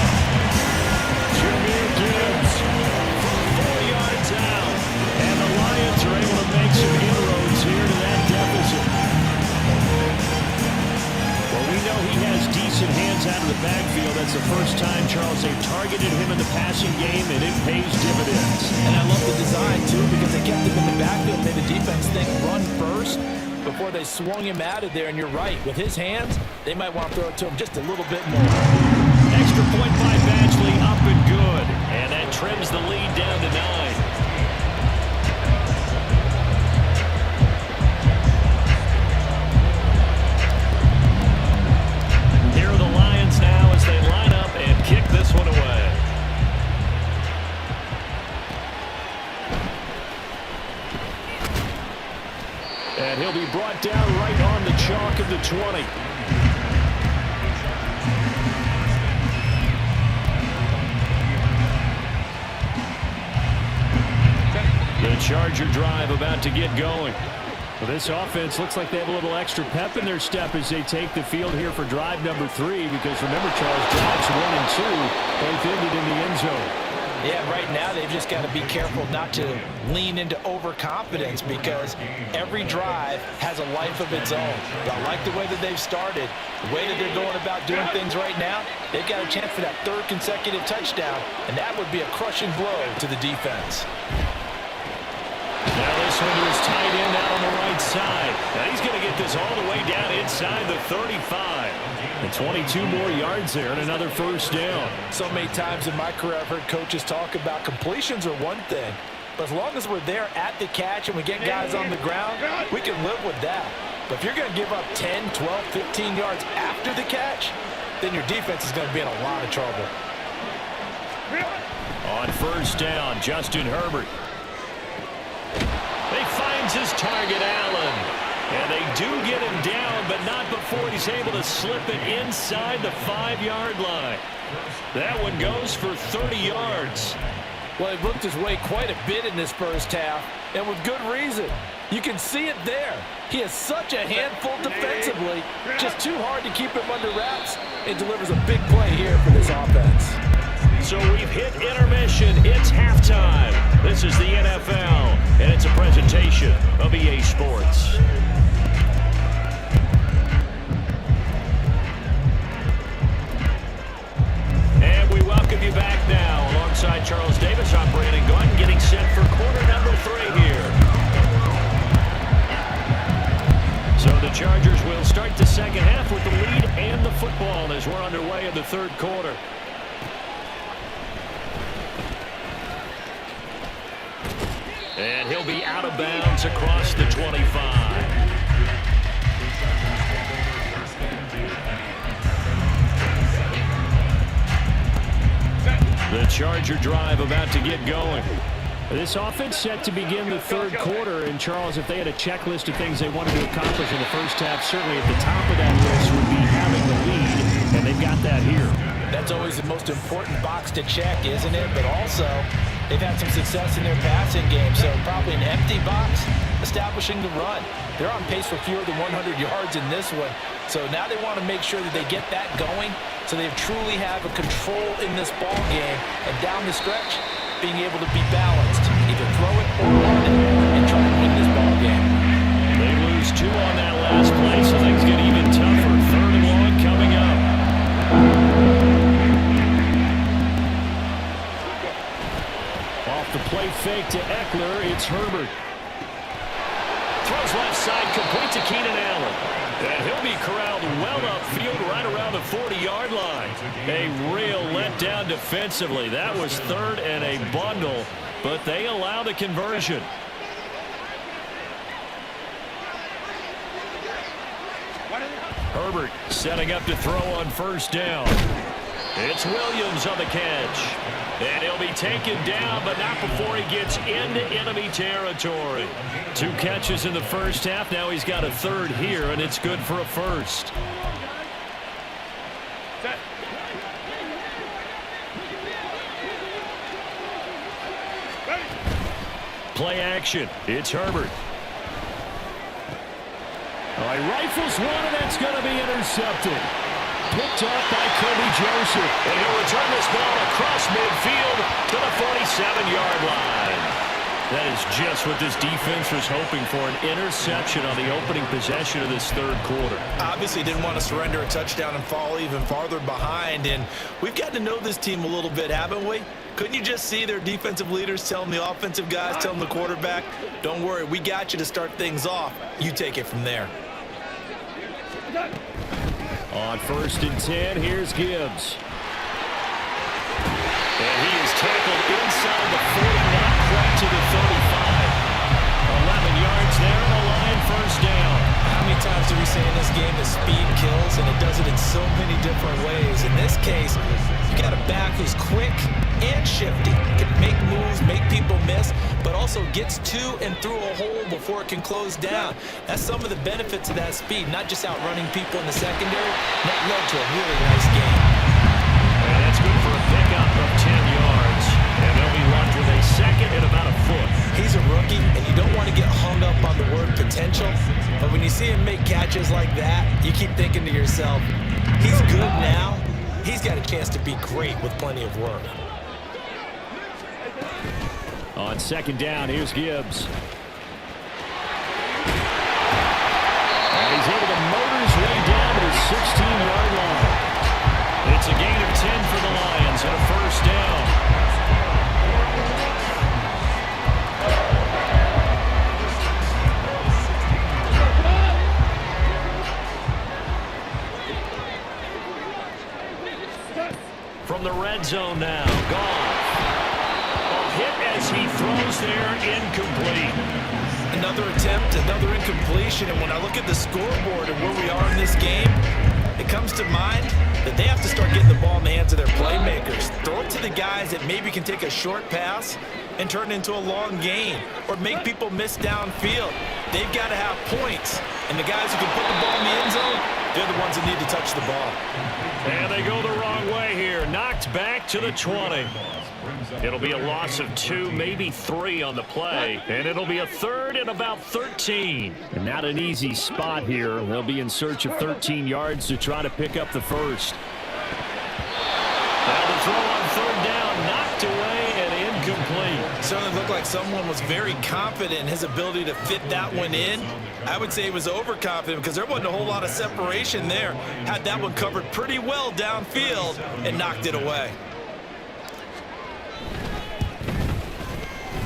Jahmyr Gibbs From 4 yards out. And the Lions are able to make some inroads here to that deficit. Well, we know he has decent hands out of the backfield. That's the first time, Charles, they've targeted him in the passing game, and it pays dividends. And I love the design, too, because they kept him in the backfield, made the defense think run first before they swung him out of there. And you're right, with his hands, they might want to throw it to him just a little bit more. Extra point by Badgley, up and good. And that trims the lead down to 9. Here are the Lions now as they line up and kick this one away. And he'll be brought down right on the chalk of the 20. The Charger drive about to get going. Well, this offense looks like they have a little extra pep in their step as they take the field here for drive number 3, because remember, Charles, drives 1 and 2 both ended in the end zone. Yeah, right now they've just got to be careful not to lean into overconfidence, because every drive has a life of its own. But I like the way that they've started, the way that they're going about doing things right now. They've got a chance for that 3rd consecutive touchdown, and that would be a crushing blow to the defense. Now this one to his tight end out on the right side. Now he's going to get this all the way down inside the 35. And 22 more yards there and another 1st down. So many times in my career I've heard coaches talk about completions are one thing, but as long as we're there at the catch and we get guys on the ground, we can live with that. But if you're going to give up 10, 12, 15 yards after the catch, then your defense is going to be in a lot of trouble. On 1st down, Justin Herbert. He finds his target, Allen. And they do get him down, but not before he's able to slip it inside the 5-yard line. That one goes for 30 yards. Well, he looked his way quite a bit in this first half, and with good reason. You can see it there. He has such a handful defensively, just too hard to keep him under wraps, and delivers a big play here for this offense. So we've hit intermission. It's halftime. This is the NFL, and it's a presentation of EA Sports. And we welcome you back now. Alongside Charles Davis, I'm Brandon Gunn, getting set for quarter number 3 here. So the Chargers will start the second half with the lead and the football as we're underway in the 3rd quarter. And he'll be out of bounds across the 25. The Charger drive about to get going. This offense set to begin the 3rd quarter. And, Charles, if they had a checklist of things they wanted to accomplish in the first half, certainly at the top of that list would be having the lead, and they've got that here. That's always the most important box to check, isn't it? But also, They've had some success in their passing game, so probably an empty box establishing the run. They're on pace for fewer than 100 yards in this one, so now they want to make sure that they get that going so they truly have a control in this ball game, and down the stretch, being able to be balanced, either throw it or run it, and try to win this ball game. They lose 2 on that last play, so things get even tougher. 3rd and long coming up. Off the play fake to Eckler, it's Herbert. Throws left side, complete to Keenan Allen. And he'll be corralled well upfield right around the 40-yard line. A real letdown defensively. That was 3rd and a bundle, but they allow the conversion. Herbert setting up to throw on 1st down. It's Williams on the catch. And he'll be taken down, but not before he gets into enemy territory. 2 catches in the first half. Now he's got a 3rd here, and it's good for a 1st. Play action. It's Herbert. All right, rifles one, and that's going to be intercepted. Picked up by Kobe Joseph. And he'll return this ball across midfield to the 47-yard line. That is just what this defense was hoping for, an interception on the opening possession of this 3rd quarter. Obviously didn't want to surrender a touchdown and fall even farther behind, and we've gotten to know this team a little bit, haven't we? Couldn't you just see their defensive leaders telling the offensive guys, telling the quarterback, don't worry, we got you to start things off. You take it from there. On 1st and 10, here's Gibbs. And he is tackled inside the 40, not quite to the 35. 11 yards there on the line, 1st down. How many times do we say in this game that speed kills, and it does it in so many different ways? In this case, you got a back who's quick and shifty, can make moves, make people miss, but also gets to and through a hole before it can close down. That's some of the benefits of that speed, not just outrunning people in the secondary. That led to a really nice game. And that's good for a pickup of 10 yards. And they'll be left with a 2nd and about a foot. He's a rookie, and you don't want to get hung up on the word potential, but when you see him make catches like that, you keep thinking to yourself, he's good now. He's got a chance to be great with plenty of work. On 2nd down, here's Gibbs. And he's able to motor his way down to his 16-yard line. It's a gain of 10 for the Lions and a 1st down. From the red zone now, Goff. A hit as he throws there, incomplete. Another attempt, another incompletion, and when I look at the scoreboard and where we are in this game, it comes to mind that they have to start getting the ball in the hands of their playmakers. Throw it to the guys that maybe can take a short pass and turn it into a long gain or make people miss downfield. They've got to have points, and the guys who can put the ball in the end zone, they're the ones that need to touch the ball. And they go the wrong way here. Knocked back to the 20. It'll be a loss of 2, maybe 3 on the play. And it'll be a 3rd and about 13. And not an easy spot here. They'll be in search of 13 yards to try to pick up the 1st. Now the throw on 3rd down, knocked away and incomplete. Certainly looked like someone was very confident in his ability to fit that one in. I would say he was overconfident because there wasn't a whole lot of separation there. Had that one covered pretty well downfield and knocked it away.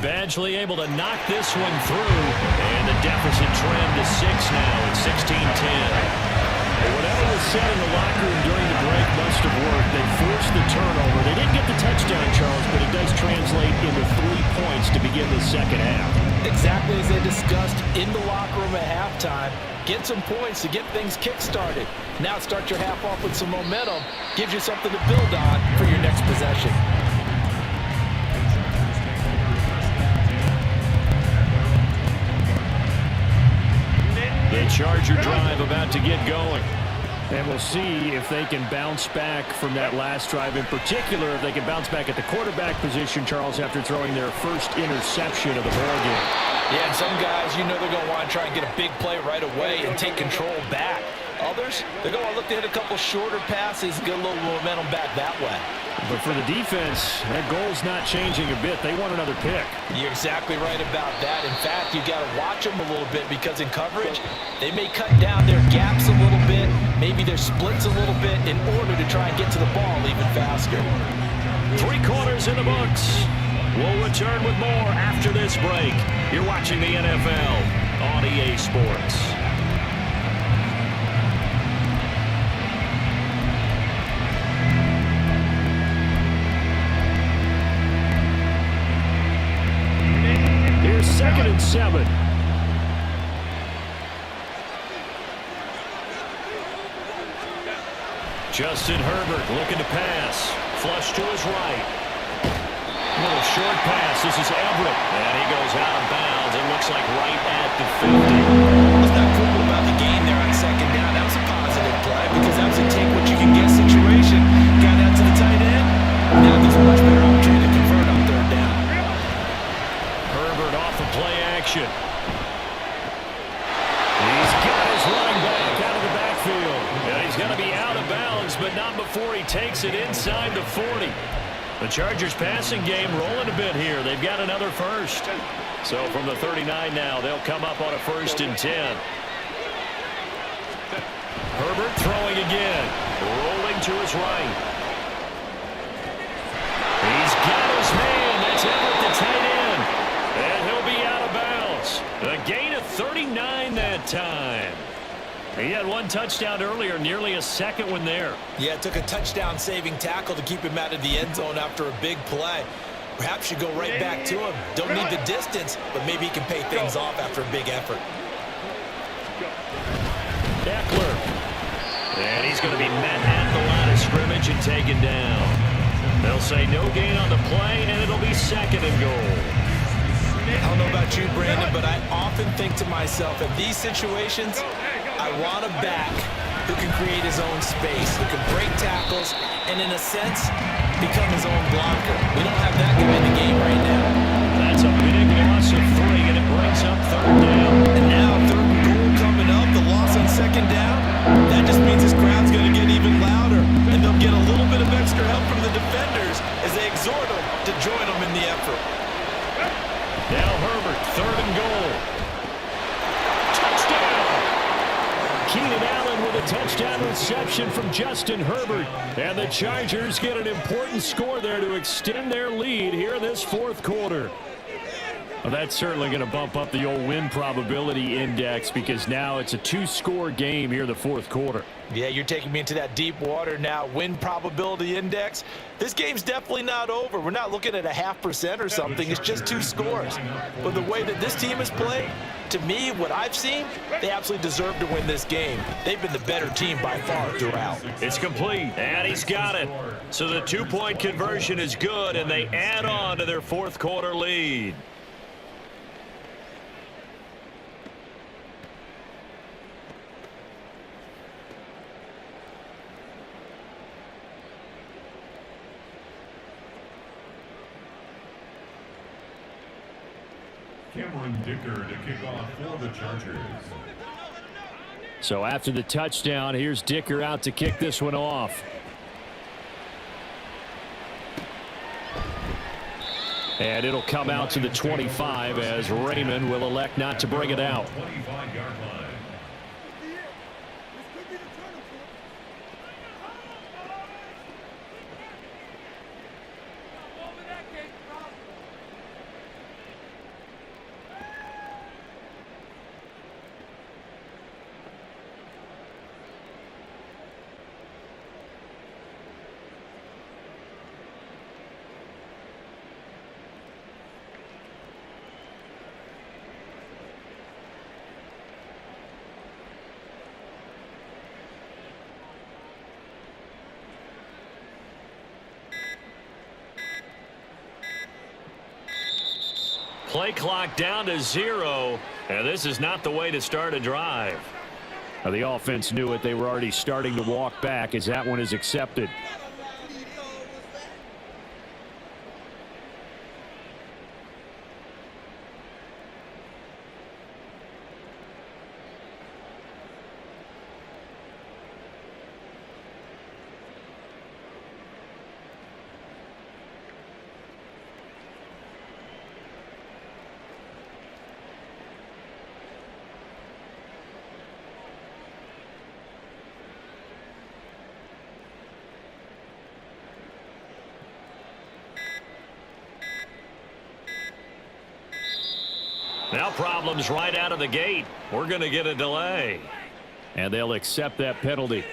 Badgley able to knock this one through. And the deficit trend to 6 now at 16-10. Whatever was said in the locker room during the break must have worked. They forced the turnover. They didn't get the touchdown, Charles, but it does translate into 3 points to begin the 2nd half. Exactly as they discussed in the locker room at halftime. Get some points to get things kick-started. Now start your half off with some momentum. Gives you something to build on for your next possession. The Charger drive about to get going. And we'll see if they can bounce back from that last drive, in particular, if they can bounce back at the quarterback position, Charles, after throwing their first interception of the ballgame. Yeah, and some guys, you know they're going to want to try and get a big play right away and take control back. Others, they're going to look to hit a couple shorter passes, get a little momentum back that way. But for the defense, that goal's not changing a bit. They want another pick. You're exactly right about that. In fact, you got to watch them a little bit because in coverage, they may cut down their gaps a little bit, maybe their splits a little bit in order to try and get to the ball even faster. 3 quarters in the books. We'll return with more after this break. You're watching the NFL on EA Sports. Here's 2nd and 7. Justin Herbert looking to pass. Flush to his right. Little short pass. This is Everett. And he goes out of bounds. It looks like right at the 50. What's not cool about the game there on 2nd down? That was a positive play because that was a take what you can get situation. Got out to the tight end. Now there's a much better opportunity to convert on 3rd down. Herbert off of play action. He's got his running back out of the backfield. And he's going to be out of bounds, but not before he takes it inside the 40. The Chargers passing game rolling a bit here. They've got another first. So from the 39 now, they'll come up on a 1st and 10. Herbert throwing again. Rolling to his right. He's got his man. That's Everett, the tight end. And he'll be out of bounds. A gain of 39 that time. He had 1 touchdown earlier, nearly a 2nd one there. Yeah, it took a touchdown-saving tackle to keep him out of the end zone after a big play. Perhaps you go right back to him. Don't need the distance, but maybe he can pay things off after a big effort. Eckler. And he's going to be met at the line of scrimmage and taken down. They'll say no gain on the play, and it'll be 2nd and goal. I don't know about you, Brandon, but I often think to myself, at these situations, I want a back who can create his own space, who can break tackles, and in a sense, become his own blocker. We don't have that guy in the game right now. That's a big loss of 3, and it brings up 3rd down. And now 3rd and goal coming up, the loss on 2nd down. That just means this crowd's going to get even louder, and they'll get a little bit of extra help from the defenders as they exhort them to join them in the effort. Now Herbert, 3rd and goal. Touchdown! Keenan Allen with a touchdown reception from Justin Herbert. And the Chargers get an important score there to extend their lead here in this 4th quarter. Well, that's certainly going to bump up the old win probability index because now it's a 2-score game here in the 4th quarter. Yeah, you're taking me into that deep water now. Win probability index. This game's definitely not over. We're not looking at a 0.5% or something. It's just 2 scores. But the way that this team is playing, to me, what I've seen, they absolutely deserve to win this game. They've been the better team by far throughout. It's complete, and he's got it. So the 2-point conversion is good, and they add on to their 4th quarter lead. Cameron Dicker to kick off for the Chargers. So after the touchdown, here's Dicker out to kick this one off. And it'll come out to the 25 as Raymond will elect not to bring it out. 25-yard line. Play clock down to 0, and this is not the way to start a drive. Now, the offense knew it. They were already starting to walk back as that one is accepted. Now problems right out of the gate. We're going to get a delay. And they'll accept that penalty.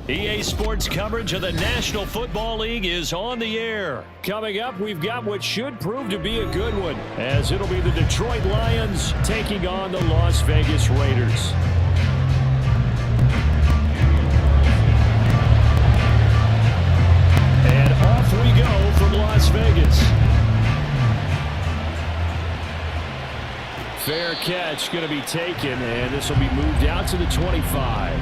EA Sports coverage of the National Football League is on the air. Coming up, we've got what should prove to be a good one, as it'll be the Detroit Lions taking on the Las Vegas Raiders. And off we go from Las Vegas. Fair catch going to be taken, and this will be moved out to the 25.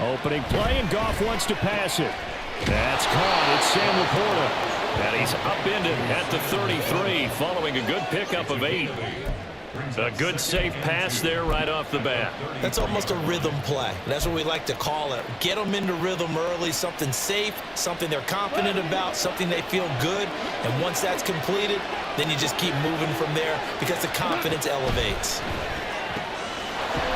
Opening play, and Goff wants to pass it. That's caught. It's Sam Laporta. And he's upended at the 33 following a good pickup of 8. A good safe pass there right off the bat. That's almost a rhythm play. That's what we like to call it. Get them into rhythm early, something safe, something they're confident about, something they feel good. And once that's completed, then you just keep moving from there because the confidence elevates.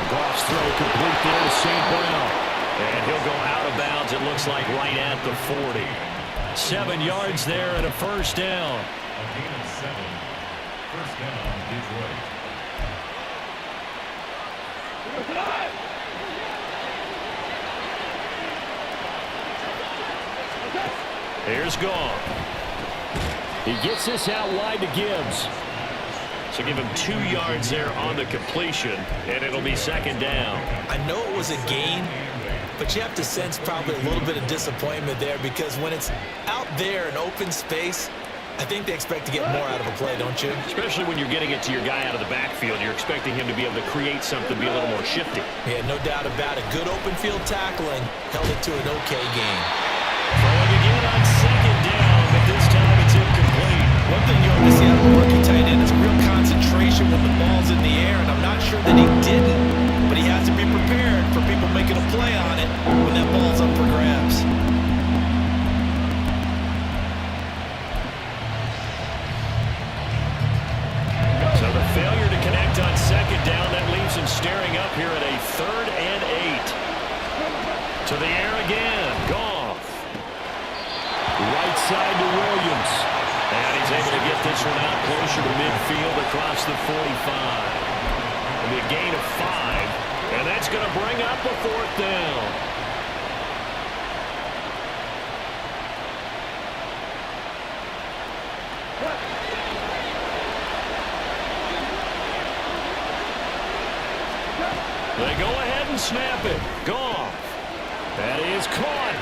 Goff's throw complete there to St. Brown. And he'll go out of bounds, it looks like, right at the 40. 7 yards there and a first down. A gain of 7. First down, Detroit. Here's Goff. He gets this out wide to Gibbs. So give him 2 yards there on the completion, and it'll be second down. I know it was a gain, but you have to sense probably a little bit of disappointment there because when it's out there in open space, I think they expect to get more out of a play, don't you? Especially when you're getting it to your guy out of the backfield. You're expecting him to be able to create something, be a little more shifty. Yeah, no doubt about it. Good open field tackling held it to an okay game. Throwing again on second down, but this time it's incomplete. One thing you always see out of a rookie tight end is real concentration when the ball's in the air, and I'm not sure that he didn't, but he has to be prepared for people making a play on it when that ball's up for grabs. So the failure to connect on second down, that leaves him staring up here at a 3rd and 8. To the air again, Goff. Right side to Williams. And he's able to get this one out closer to midfield across the 45. It'll be a gain of 5, and that's going to bring up a 4th down. They go ahead and snap it. Goff. That is caught.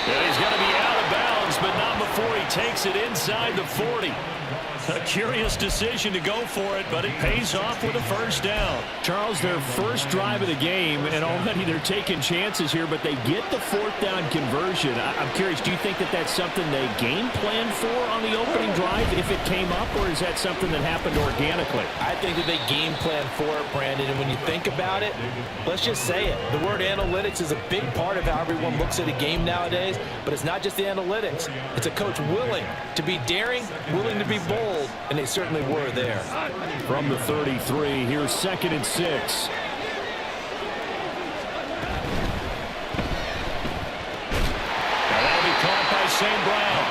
And he's going to be out of bounds, but not before he takes it inside the 40. A curious decision to go for it, but it pays off with a first down. Charles, their first drive of the game, and already they're taking chances here, but they get the 4th down conversion. I'm curious, do you think that that's something they game planned for on the opening drive if it came up, or is that something that happened organically? I think that they game planned for it, Brandon, and when you think about it, let's just say it. The word analytics is a big part of how everyone looks at a game nowadays, but it's not just the analytics. It's a coach willing to be daring, willing to be bold, and they certainly were there. From the 33, here's 2nd and 6. Now that'll be caught by St. Brown.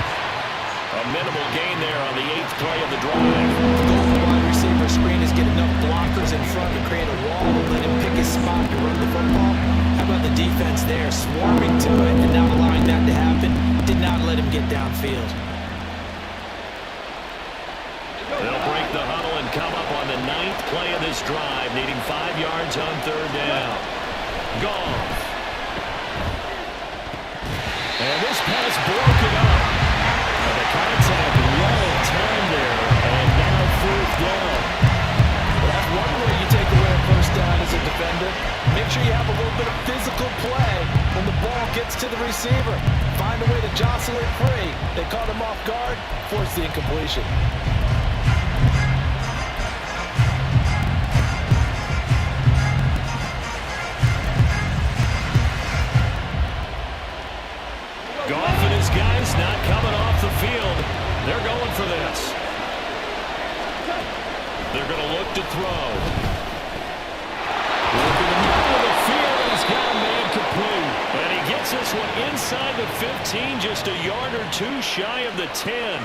A minimal gain there on the 8th play of the drive. The goal of the wide receiver screen is get enough blockers in front to create a wall and let him pick his spot to run the football. How about the defense there, swarming to it and not allowing that to happen? Did not let him get downfield. They'll break the huddle and come up on the 9th play of this drive, needing 5 yards on 3rd down. Goff. And this pass broken up. And the contact well timed there, and now 4th down. Well, that's one way you take away a first down as a defender. Make sure you have a little bit of physical play when the ball gets to the receiver. Find a way to jostle it free. They caught him off guard, forced the incompletion. Goff and his guys not coming off the field. They're going for this. They're going to look to throw. this one inside the 15, just a yard or two shy of the 10.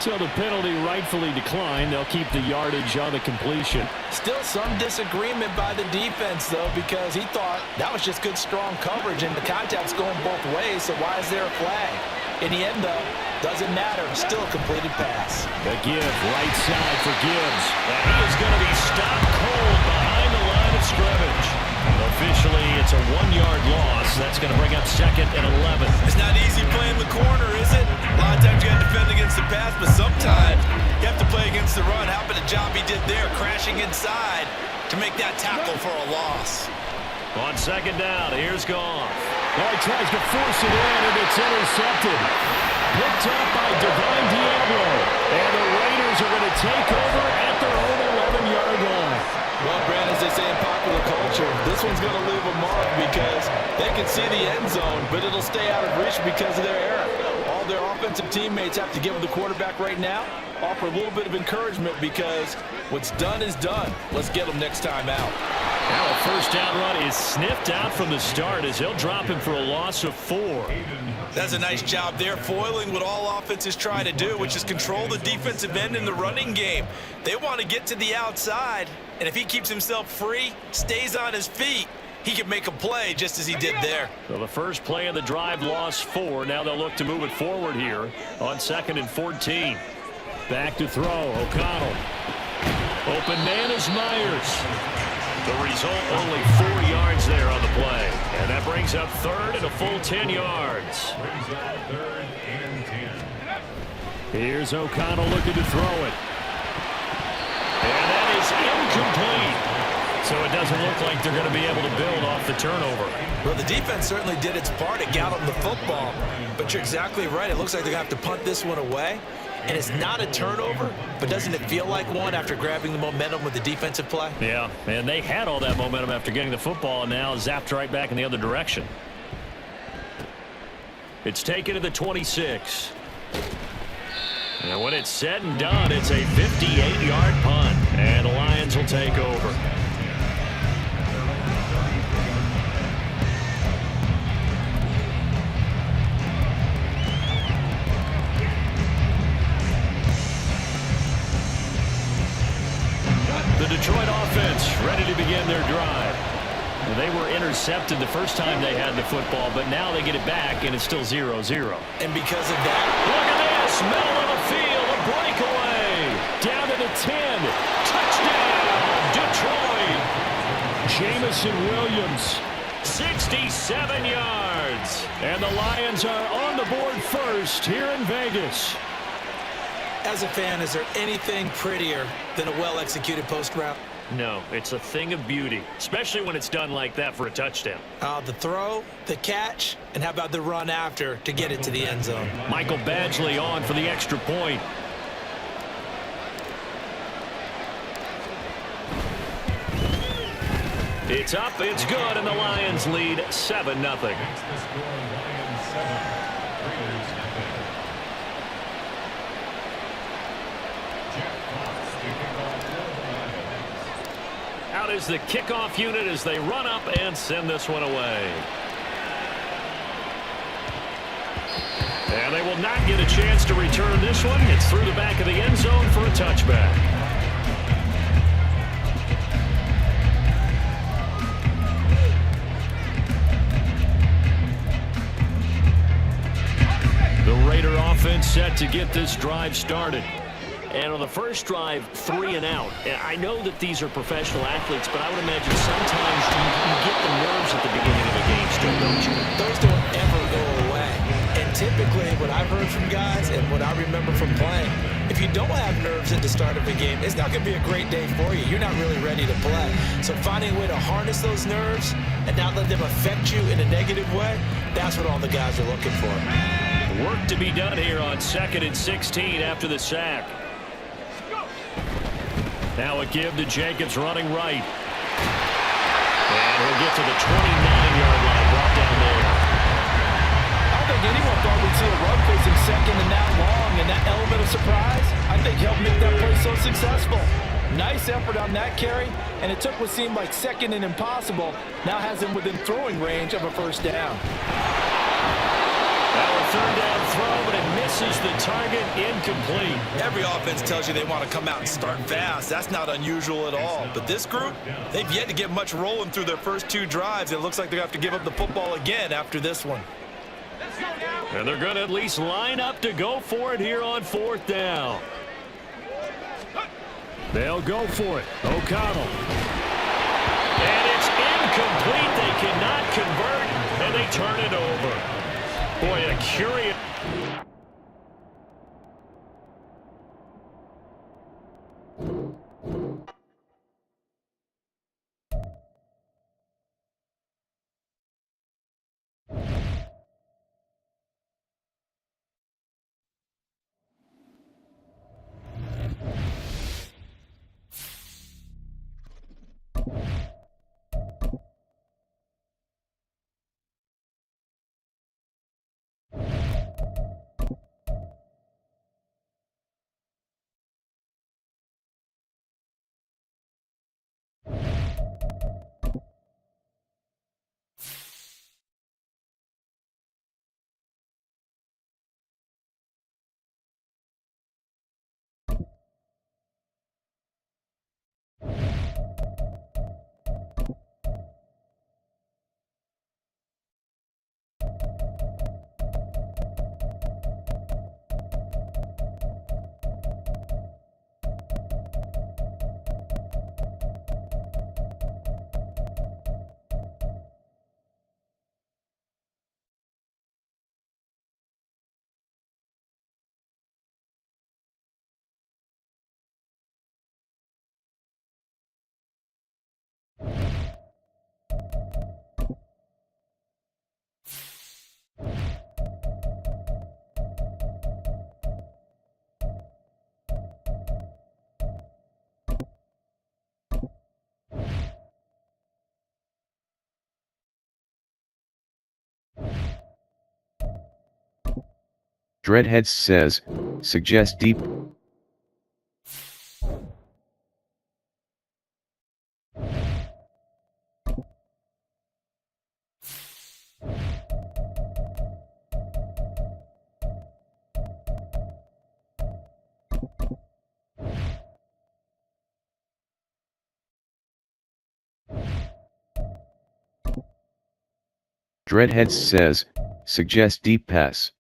So the penalty rightfully declined. They'll keep the yardage on the completion. Still some disagreement by the defense, though, because he thought that was just good, strong coverage, and the contact's going both ways, so why is there a flag? In the end, though, doesn't matter. Still a completed pass. The give, right side for Gibbs. And he is going to be stopped cold behind the line of scrimmage. Officially, it's a 1-yard loss. That's going to bring up 2nd and 11. It's not easy playing the corner, is it? A lot of times you got to defend against the pass, but sometimes you have to play against the run. How about the job he did there, crashing inside to make that tackle for a loss? On 2nd down, here's Goff. Oh, he tries to force it in, and it's intercepted. Picked up by Divine Diablo. And the Raiders are going to take over at their own 11-yard line. Well, Brad, as they say in popular culture, this one's going to leave a mark because they can see the end zone, but it'll stay out of reach because of their error. All their offensive teammates have to give the quarterback right now, offer a little bit of encouragement because what's done is done. Let's get them next time out. Now a first down run is sniffed out from the start as he'll drop him for a loss of 4. That's a nice job there, foiling what all offenses try to do, which is control the defensive end in the running game. They want to get to the outside, and if he keeps himself free, stays on his feet, he can make a play just as he did there. So the first play of the drive lost 4. Now they'll look to move it forward here on 2nd and 14. Back to throw, O'Connell. Open man is Myers. The result, only 4 yards there on the play. And that brings up 3rd and a full 10 yards. Brings up 3rd and 10. Here's O'Connell looking to throw it. And that is incomplete. So it doesn't look like they're going to be able to build off the turnover. Well, the defense certainly did its part to get them the football. But you're exactly right. It looks like they're going to have to punt this one away. And it's not a turnover, but doesn't it feel like one after grabbing the momentum with the defensive play? Yeah, and they had all that momentum after getting the football and now zapped right back in the other direction. It's taken to the 26. And when it's said and done, it's a 58-yard punt, and the Lions will take over. The Detroit offense ready to begin their drive. They were intercepted the first time they had the football, but now they get it back, and it's still 0-0. And because of that, look at this, middle of the field, a breakaway. Down to the 10. Touchdown, Detroit. Jamison Williams. 67 yards. And the Lions are on the board first here in Vegas. as a fan, is there anything prettier than a well-executed post route? No, it's a thing of beauty, especially when it's done like that for a touchdown. The throw, the catch, and how about the run after to get it to the end zone? Michael Badgley on for the extra point. It's up, it's good, and the Lions lead 7-0. Out is the kickoff unit as they run up and send this one away. And they will not get a chance to return this one. It's through the back of the end zone for a touchback. The Raider offense set to get this drive started. And on the first drive, 3 and out. And I know that these are professional athletes, but I would imagine sometimes you get the nerves at the beginning of a game still, don't you? Those don't ever go away. And typically, what I've heard from guys and what I remember from playing, if you don't have nerves at the start of a game, it's not going to be a great day for you. You're not really ready to play. So finding a way to harness those nerves and not let them affect you in a negative way, that's what all the guys are looking for. Work to be done here on 2nd and 16 after the sack. Now a give to Jacobs running right. And we'll get to the 29-yard line, brought down there. I don't think anyone thought we'd see a run facing second and that long, and that element of surprise, I think, helped make that play so successful. Nice effort on that carry, and it took what seemed like second and impossible, now has him within throwing range of a first down. Now a third down throw, but it misses the target, incomplete. Every offense tells you they want to come out and start fast. That's not unusual at all. But this group, they've yet to get much rolling through their first 2 drives. It looks like they're going to have to give up the football again after this one. And they're going to at least line up to go for it here on 4th down. They'll go for it. O'Connell. And it's incomplete. They cannot convert, and they turn it over. Boy, a curious... Dreadheads says, suggest deep. Dreadheads says, suggest deep pass.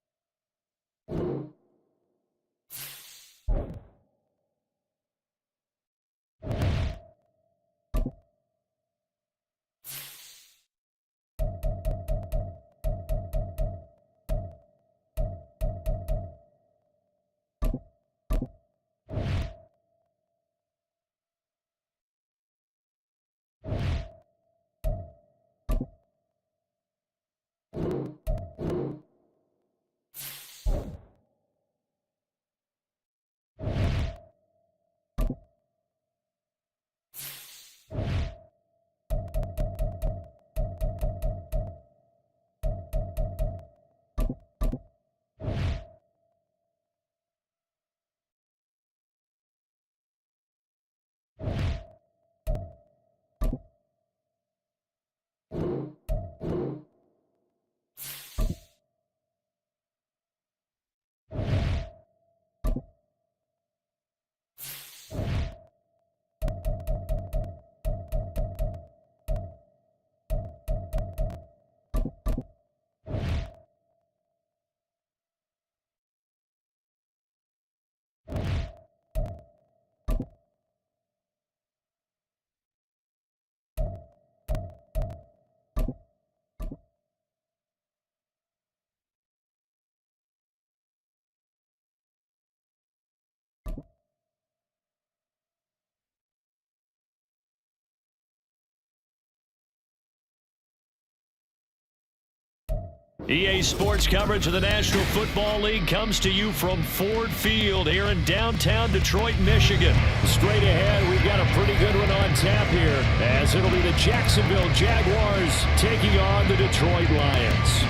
EA Sports coverage of the National Football League comes to you from Ford Field here in downtown Detroit, Michigan. Straight ahead, we've got a pretty good one on tap here, as it'll be the Jacksonville Jaguars taking on the Detroit Lions.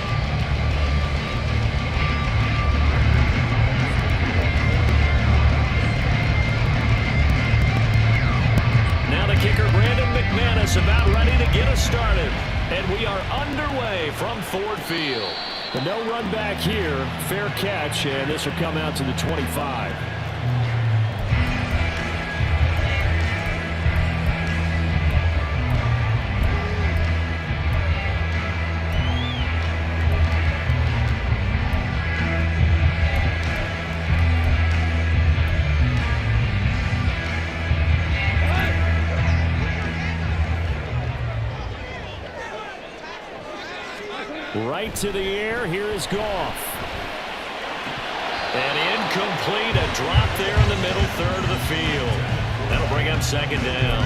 Now the kicker, Brandon McManus, about ready to get us started. And we are underway from Ford Field. But no run back here. Fair catch, and this will come out to the 25. Right to the air. Here is Goff. And incomplete. A drop there in the middle third of the field. That'll bring up second down.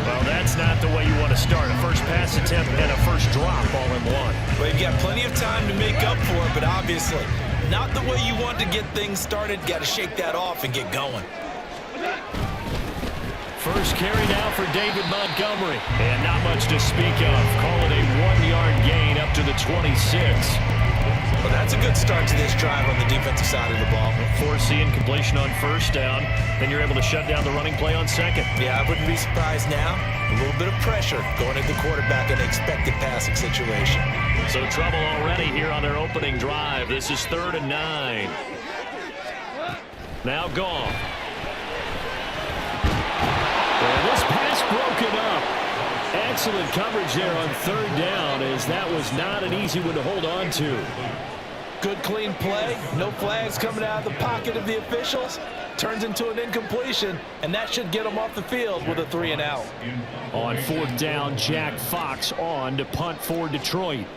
Well, that's not the way you want to start. A first pass attempt and a first drop all in one. Well, you've got plenty of time to make up for it, but obviously not the way you want to get things started. Got to shake that off and get going. First carry now for David Montgomery. And not much to speak of. Call it a 1-yard gain up to the 26. Well, that's a good start to this drive on the defensive side of the ball. Force the incompletion on first down. Then you're able to shut down the running play on second. Yeah, I wouldn't be surprised now. A little bit of pressure going at the quarterback in an expected passing situation. So trouble already here on their opening drive. This is 3rd and 9. Now Goff. And this pass broken up. Excellent coverage there on 3rd down, as that was not an easy one to hold on to. Good clean play. No flags coming out of the pocket of the officials. Turns into an incompletion, and that should get them off the field with a 3-and-out. On 4th down, Jack Fox on to punt for Detroit.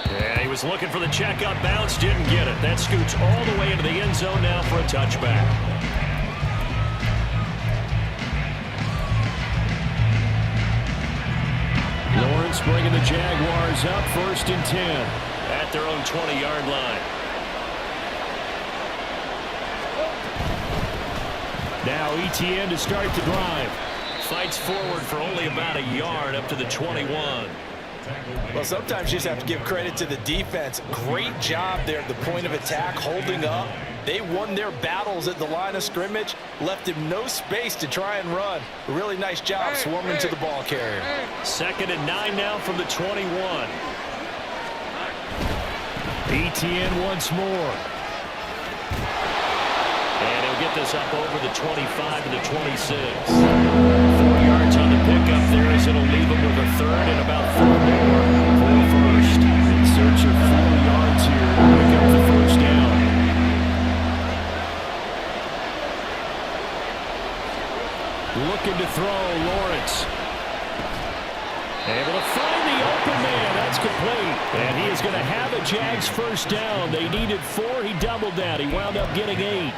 Yeah, he was looking for the checkup bounce, didn't get it. That scoots all the way into the end zone now for a touchback. Lawrence bringing the Jaguars up 1st and 10. At their own 20-yard line. Now ETN to start the drive. Fights forward for only about a yard up to the 21. Well, sometimes you just have to give credit to the defense. Great job there at the point of attack, holding up. They won their battles at the line of scrimmage, left him no space to try and run. A really nice job swarming to the ball carrier. 2nd and 9 now from the 21. ETN once more. And he'll get this up over the 25 to the 26. 4 yards on the pickup there as it'll leave him with a 3rd and about 4 more for a first. In search of 4 yards here to pick up the first down. Looking to throw, Lawrence. Able to find the open man. That's complete. And he is going to have a Jags first down. They needed 4. He doubled that. He wound up getting 8.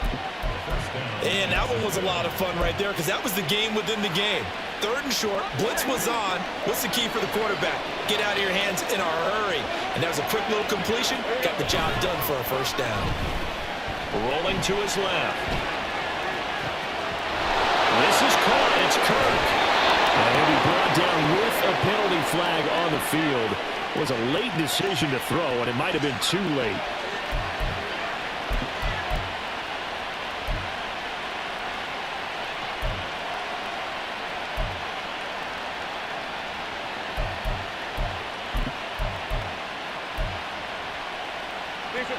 And that one was a lot of fun right there because that was the game within the game. 3rd and short. Blitz was on. What's the key for the quarterback? Get out of your hands in a hurry. And that was a quick little completion. Got the job done for a first down. Rolling to his left. This is caught. It's Kirk. And he'll be brought down with a penalty flag on the field. It was a late decision to throw, and it might have been too late.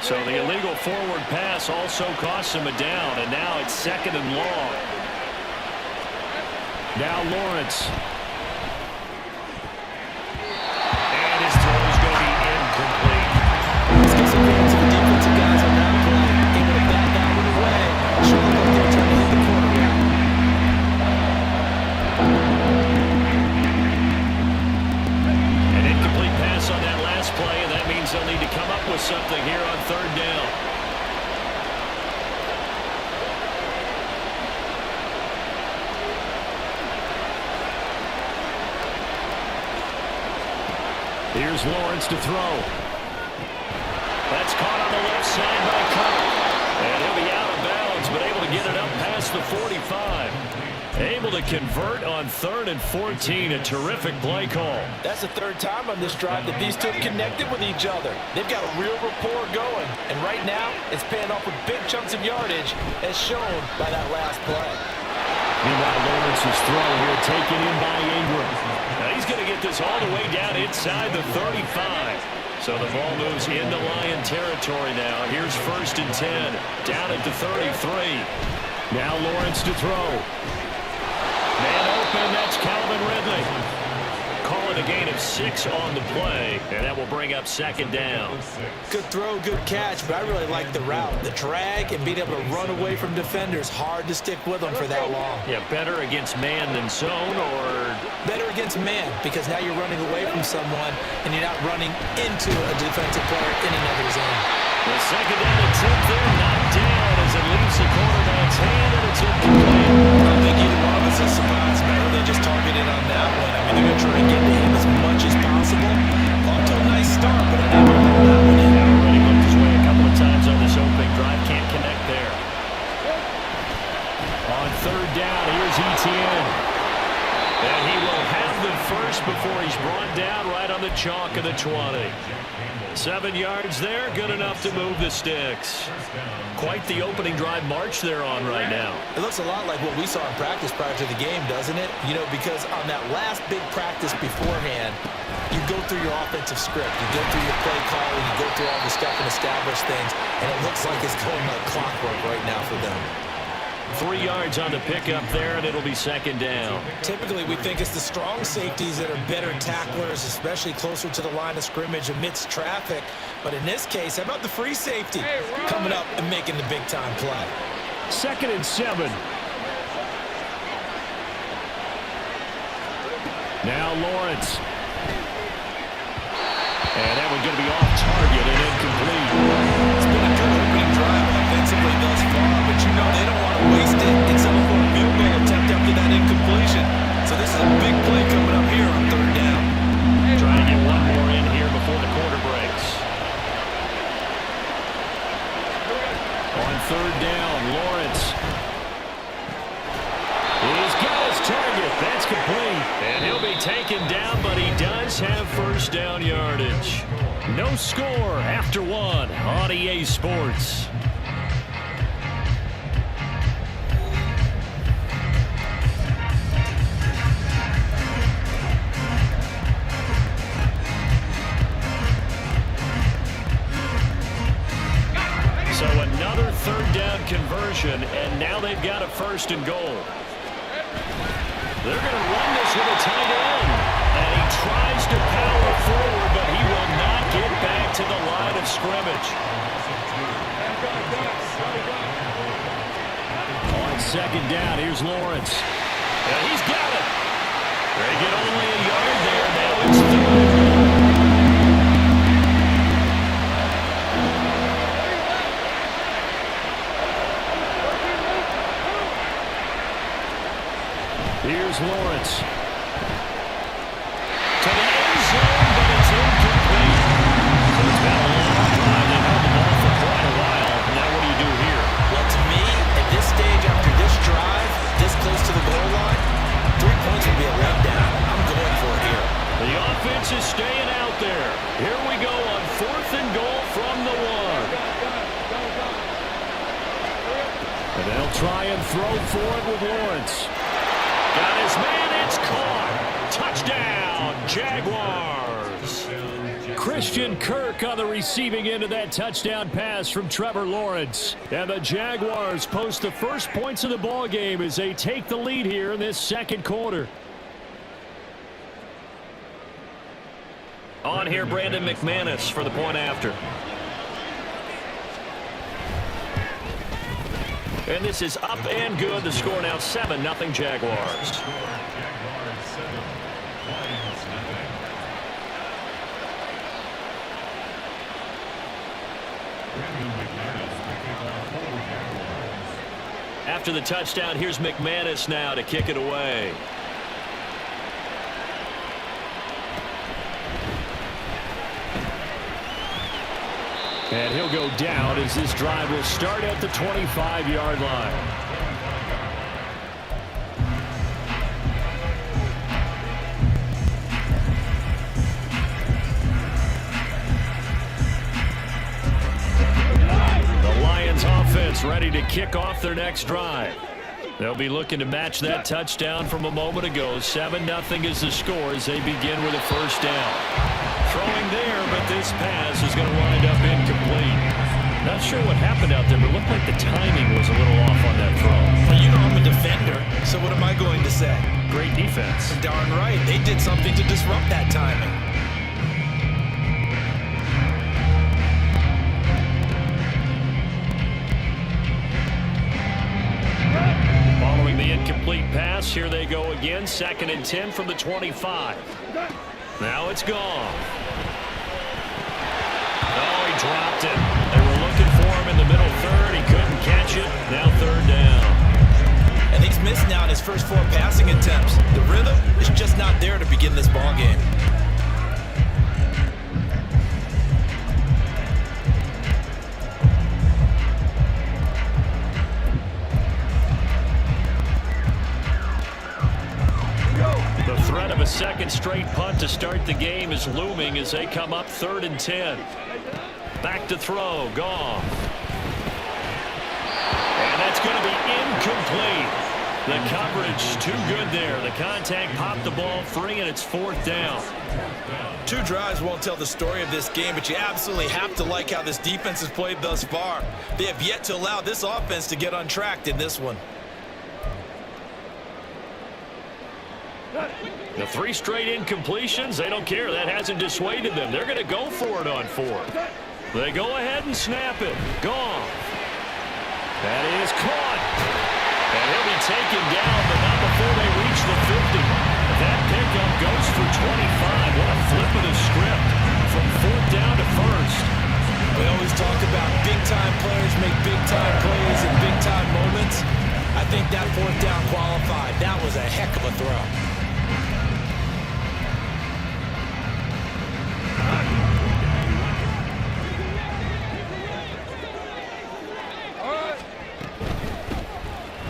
So the illegal forward pass also costs him a down, and now it's 2nd and long. Now Lawrence. And his throw is going to be incomplete. Let's get some credit to the defensive guys on that play. Able to bat that one away. Sure look like they're trying to hit the quarterback. An incomplete pass on that last play, and that means they'll need to come up with something here on 3rd down. Here's Lawrence to throw. That's caught on the left side by Kirk. And he'll be out of bounds, but able to get it up past the 45. Able to convert on 3rd and 14. A terrific play call. That's the 3rd time on this drive that these two have connected with each other. They've got a real rapport going. And right now, it's paying off with big chunks of yardage, as shown by that last play. Meanwhile, Lawrence's throw here taken in by Ingram. Now he's going to get this all the way down inside the 35. So the ball moves into Lion territory now. Here's 1st and 10, down at the 33. Now Lawrence to throw. Man open, that's Calvin Ridley. Call it a gain of 6 on the play, and that will bring up 2nd down. Good throw, good catch, but I really like the route. The drag and being able to run away from defenders, hard to stick with them for that long. Yeah, better against man than zone, or? Better against man, because now you're running away from someone, and you're not running into a defensive player in another zone. The 2nd down attempt there, knocked down as it leaves the quarterback's hand, and it's incomplete. I don't think either one of us is surprised. Better they just targeted on that one. I mean, they're going to try and get to him as much as possible. Off to a nice start, but unable to pull that one in. Already looked his way a couple of times on this opening drive. Can't connect there. On 3rd down, here's Etienne. And he will have the first before he's brought down right on the chalk of the 20. 7 yards there, good enough to move the sticks. Quite the opening drive march they're on right now. It looks a lot like what we saw in practice prior to the game, doesn't it? You know, because on that last big practice beforehand, you go through your offensive script, you go through your play calling, you go through all the stuff and establish things, and it looks like it's going like clockwork right now for them. 3 yards on the pickup there, and it'll be 2nd down. Typically, we think it's the strong safeties that are better tacklers, especially closer to the line of scrimmage amidst traffic. But in this case, how about the free safety coming up and making the big-time play? 2nd and 7. Now Lawrence. And that one's going to be off target and incomplete. It's been a good opening drive offensively thus far, but you know they don't want to waste it and settle for a field goal attempt after that incompletion. So this is a big play coming up here on 3rd down. Trying to get one more in here before the quarter breaks. On 3rd down, Lawrence. He's got his target. That's complete. And he'll be taken down, but he does have 1st down yardage. No score after 1 on EA Sports. So another 3rd down conversion, and now they've got a 1st and goal. They're going to run this with a tight end. And he tries to power forward, but he will not get back to the line of scrimmage. On 2nd down, here's Lawrence. And he's got it. They get only a yard there. Now it's 3rd. Here's Lawrence. To the end zone, but it's incomplete. So it's been a long drive. They've held the ball for quite a while. Now what do you do here? Well, to me, at this stage after this drive, this close to the goal line, 3 points would be a letdown. I'm going for it here. The offense is staying out there. Here we go on 4th and goal from the 1. And they'll try and throw for it with Lawrence. Got his man, it's caught. Touchdown, Jaguars. Christian Kirk on the receiving end of that touchdown pass from Trevor Lawrence. And the Jaguars post the first points of the ball game as they take the lead here in this 2nd quarter. On here, Brandon McManus for the point after. And this is up and good. The score now 7-0 Jaguars. After the touchdown, here's McManus now to kick it away. And he'll go down as this drive will start at the 25-yard line. The Lions offense ready to kick off their next drive. They'll be looking to match that touchdown from a moment ago. 7-0 is the score as they begin with a first down. Throwing there, but this pass is going to wind up incomplete. Not sure what happened out there, but it looked like the timing was a little off on that throw. Well, you know I'm a defender, so what am I going to say? Great defense. Darn right. They did something to disrupt that timing. Following the incomplete pass, here they go again. 2nd and 10 from the 25. Now it's gone. Oh, he dropped it. They were looking for him in the middle third. He couldn't catch it. Now 3rd down. And he's missed now in his first 4 passing attempts. The rhythm is just not there to begin this ball game. The threat of a second straight punt to start the game is looming as they come up 3rd and 10. Back to throw. Goff. And that's going to be incomplete. The coverage too good there. The contact popped the ball free, and it's 4th down. 2 drives won't tell the story of this game, but you absolutely have to like how this defense has played thus far. They have yet to allow this offense to get untracked in this one. The 3 straight incompletions, they don't care. That hasn't dissuaded them. They're going to go for it on 4th. They go ahead and snap it. Gone. That is caught. And he'll be taken down, but not before they reach the 50. That pickup goes for 25. What a flip of the script from 4th down to 1st. We always talk about big-time players make big-time plays in big-time moments. I think that 4th down qualified. That was a heck of a throw.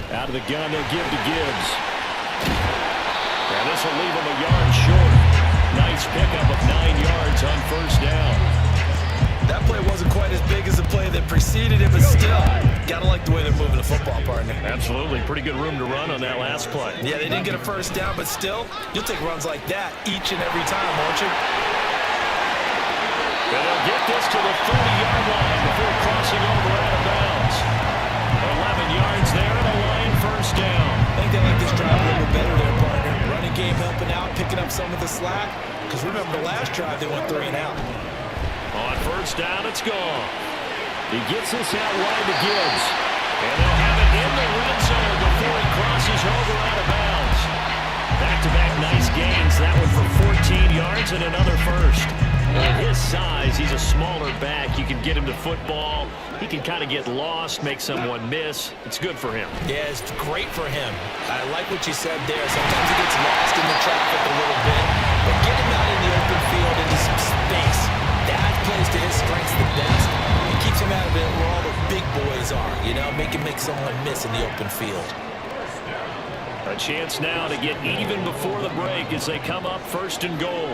Out of the gun, they'll give to Gibbs. And this will leave him a yard short. Nice pickup of 9 yards on 1st down. That play wasn't quite as big as the play that preceded it, but still, gotta like the way they're moving the football, partner. Absolutely. Pretty good room to run on that last play. Yeah, they didn't get a first down, but still, you'll take runs like that each and every time, won't you? And they'll get this to the 30-yard line before crossing over out of bounds. 11 yards there and a line first down. I think they like this drive a little bit better there, partner. Running game helping out, picking up some of the slack. Because remember, the last drive, they went 3 and out. On 1st down, it's gone. He gets this out wide to Gibbs. And they'll have it in the red zone before he crosses over out of bounds. Back-to-back nice gains. That one for 14 yards and another first. At his size, he's a smaller back. You can get him to football. He can kind of get lost, make someone miss. It's good for him. Yeah, it's great for him. I like what you said there. Sometimes he gets lost in the traffic a little bit. But get him out in the open field into some space. That plays to his strengths the best. It keeps him out of it where all the big boys are. You know, make someone miss in the open field. A chance now to get even before the break as they come up 1st and goal.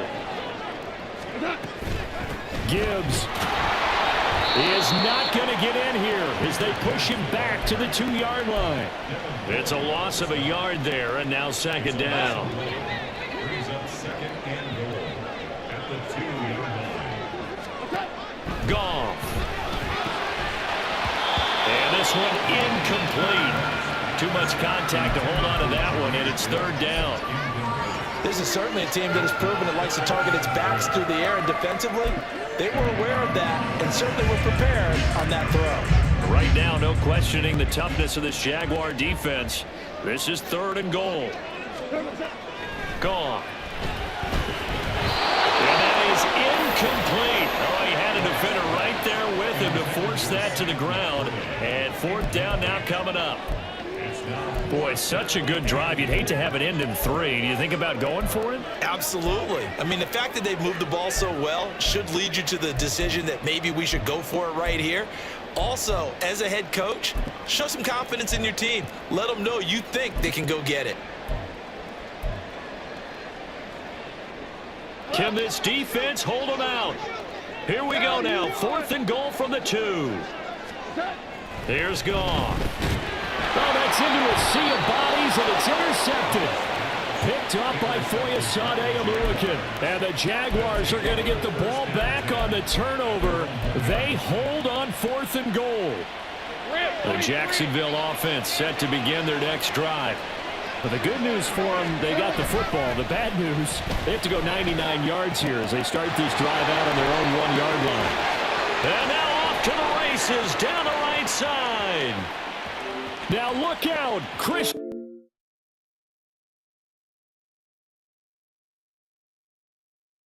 Gibbs is not going to get in here as they push him back to the 2-yard line. It's a loss of a yard there, and now 2nd down. Brings up 2nd and goal at the 2-yard line. Goff. And this one incomplete. Too much contact to hold on to that one, and it's 3rd down. This is certainly a team that has proven it likes to target its backs through the air, and defensively, they were aware of that and certainly were prepared on that throw. Right now, no questioning the toughness of this Jaguar defense. This is 3rd and goal. Gone. And that is incomplete. Oh, he had a defender right there with him to force that to the ground. And 4th down now coming up. Boy, such a good drive. You'd hate to have it end in 3. Do you think about going for it? Absolutely. I mean, the fact that they've moved the ball so well should lead you to the decision that maybe we should go for it right here. Also, as a head coach, show some confidence in your team. Let them know you think they can go get it. Can this defense hold them out? Here we go now. 4th and goal from the 2. Here's Goff. Oh, that's Gets into a sea of bodies, and it's intercepted. Picked up by Foyesade Aluakin. And the Jaguars are going to get the ball back on the turnover. They hold on 4th and goal. The Jacksonville offense set to begin their next drive. But the good news for them, they got the football. The bad news, they have to go 99 yards here as they start this drive out on their own 1-yard line. And now off to the races down the right side. Now look out, Chris.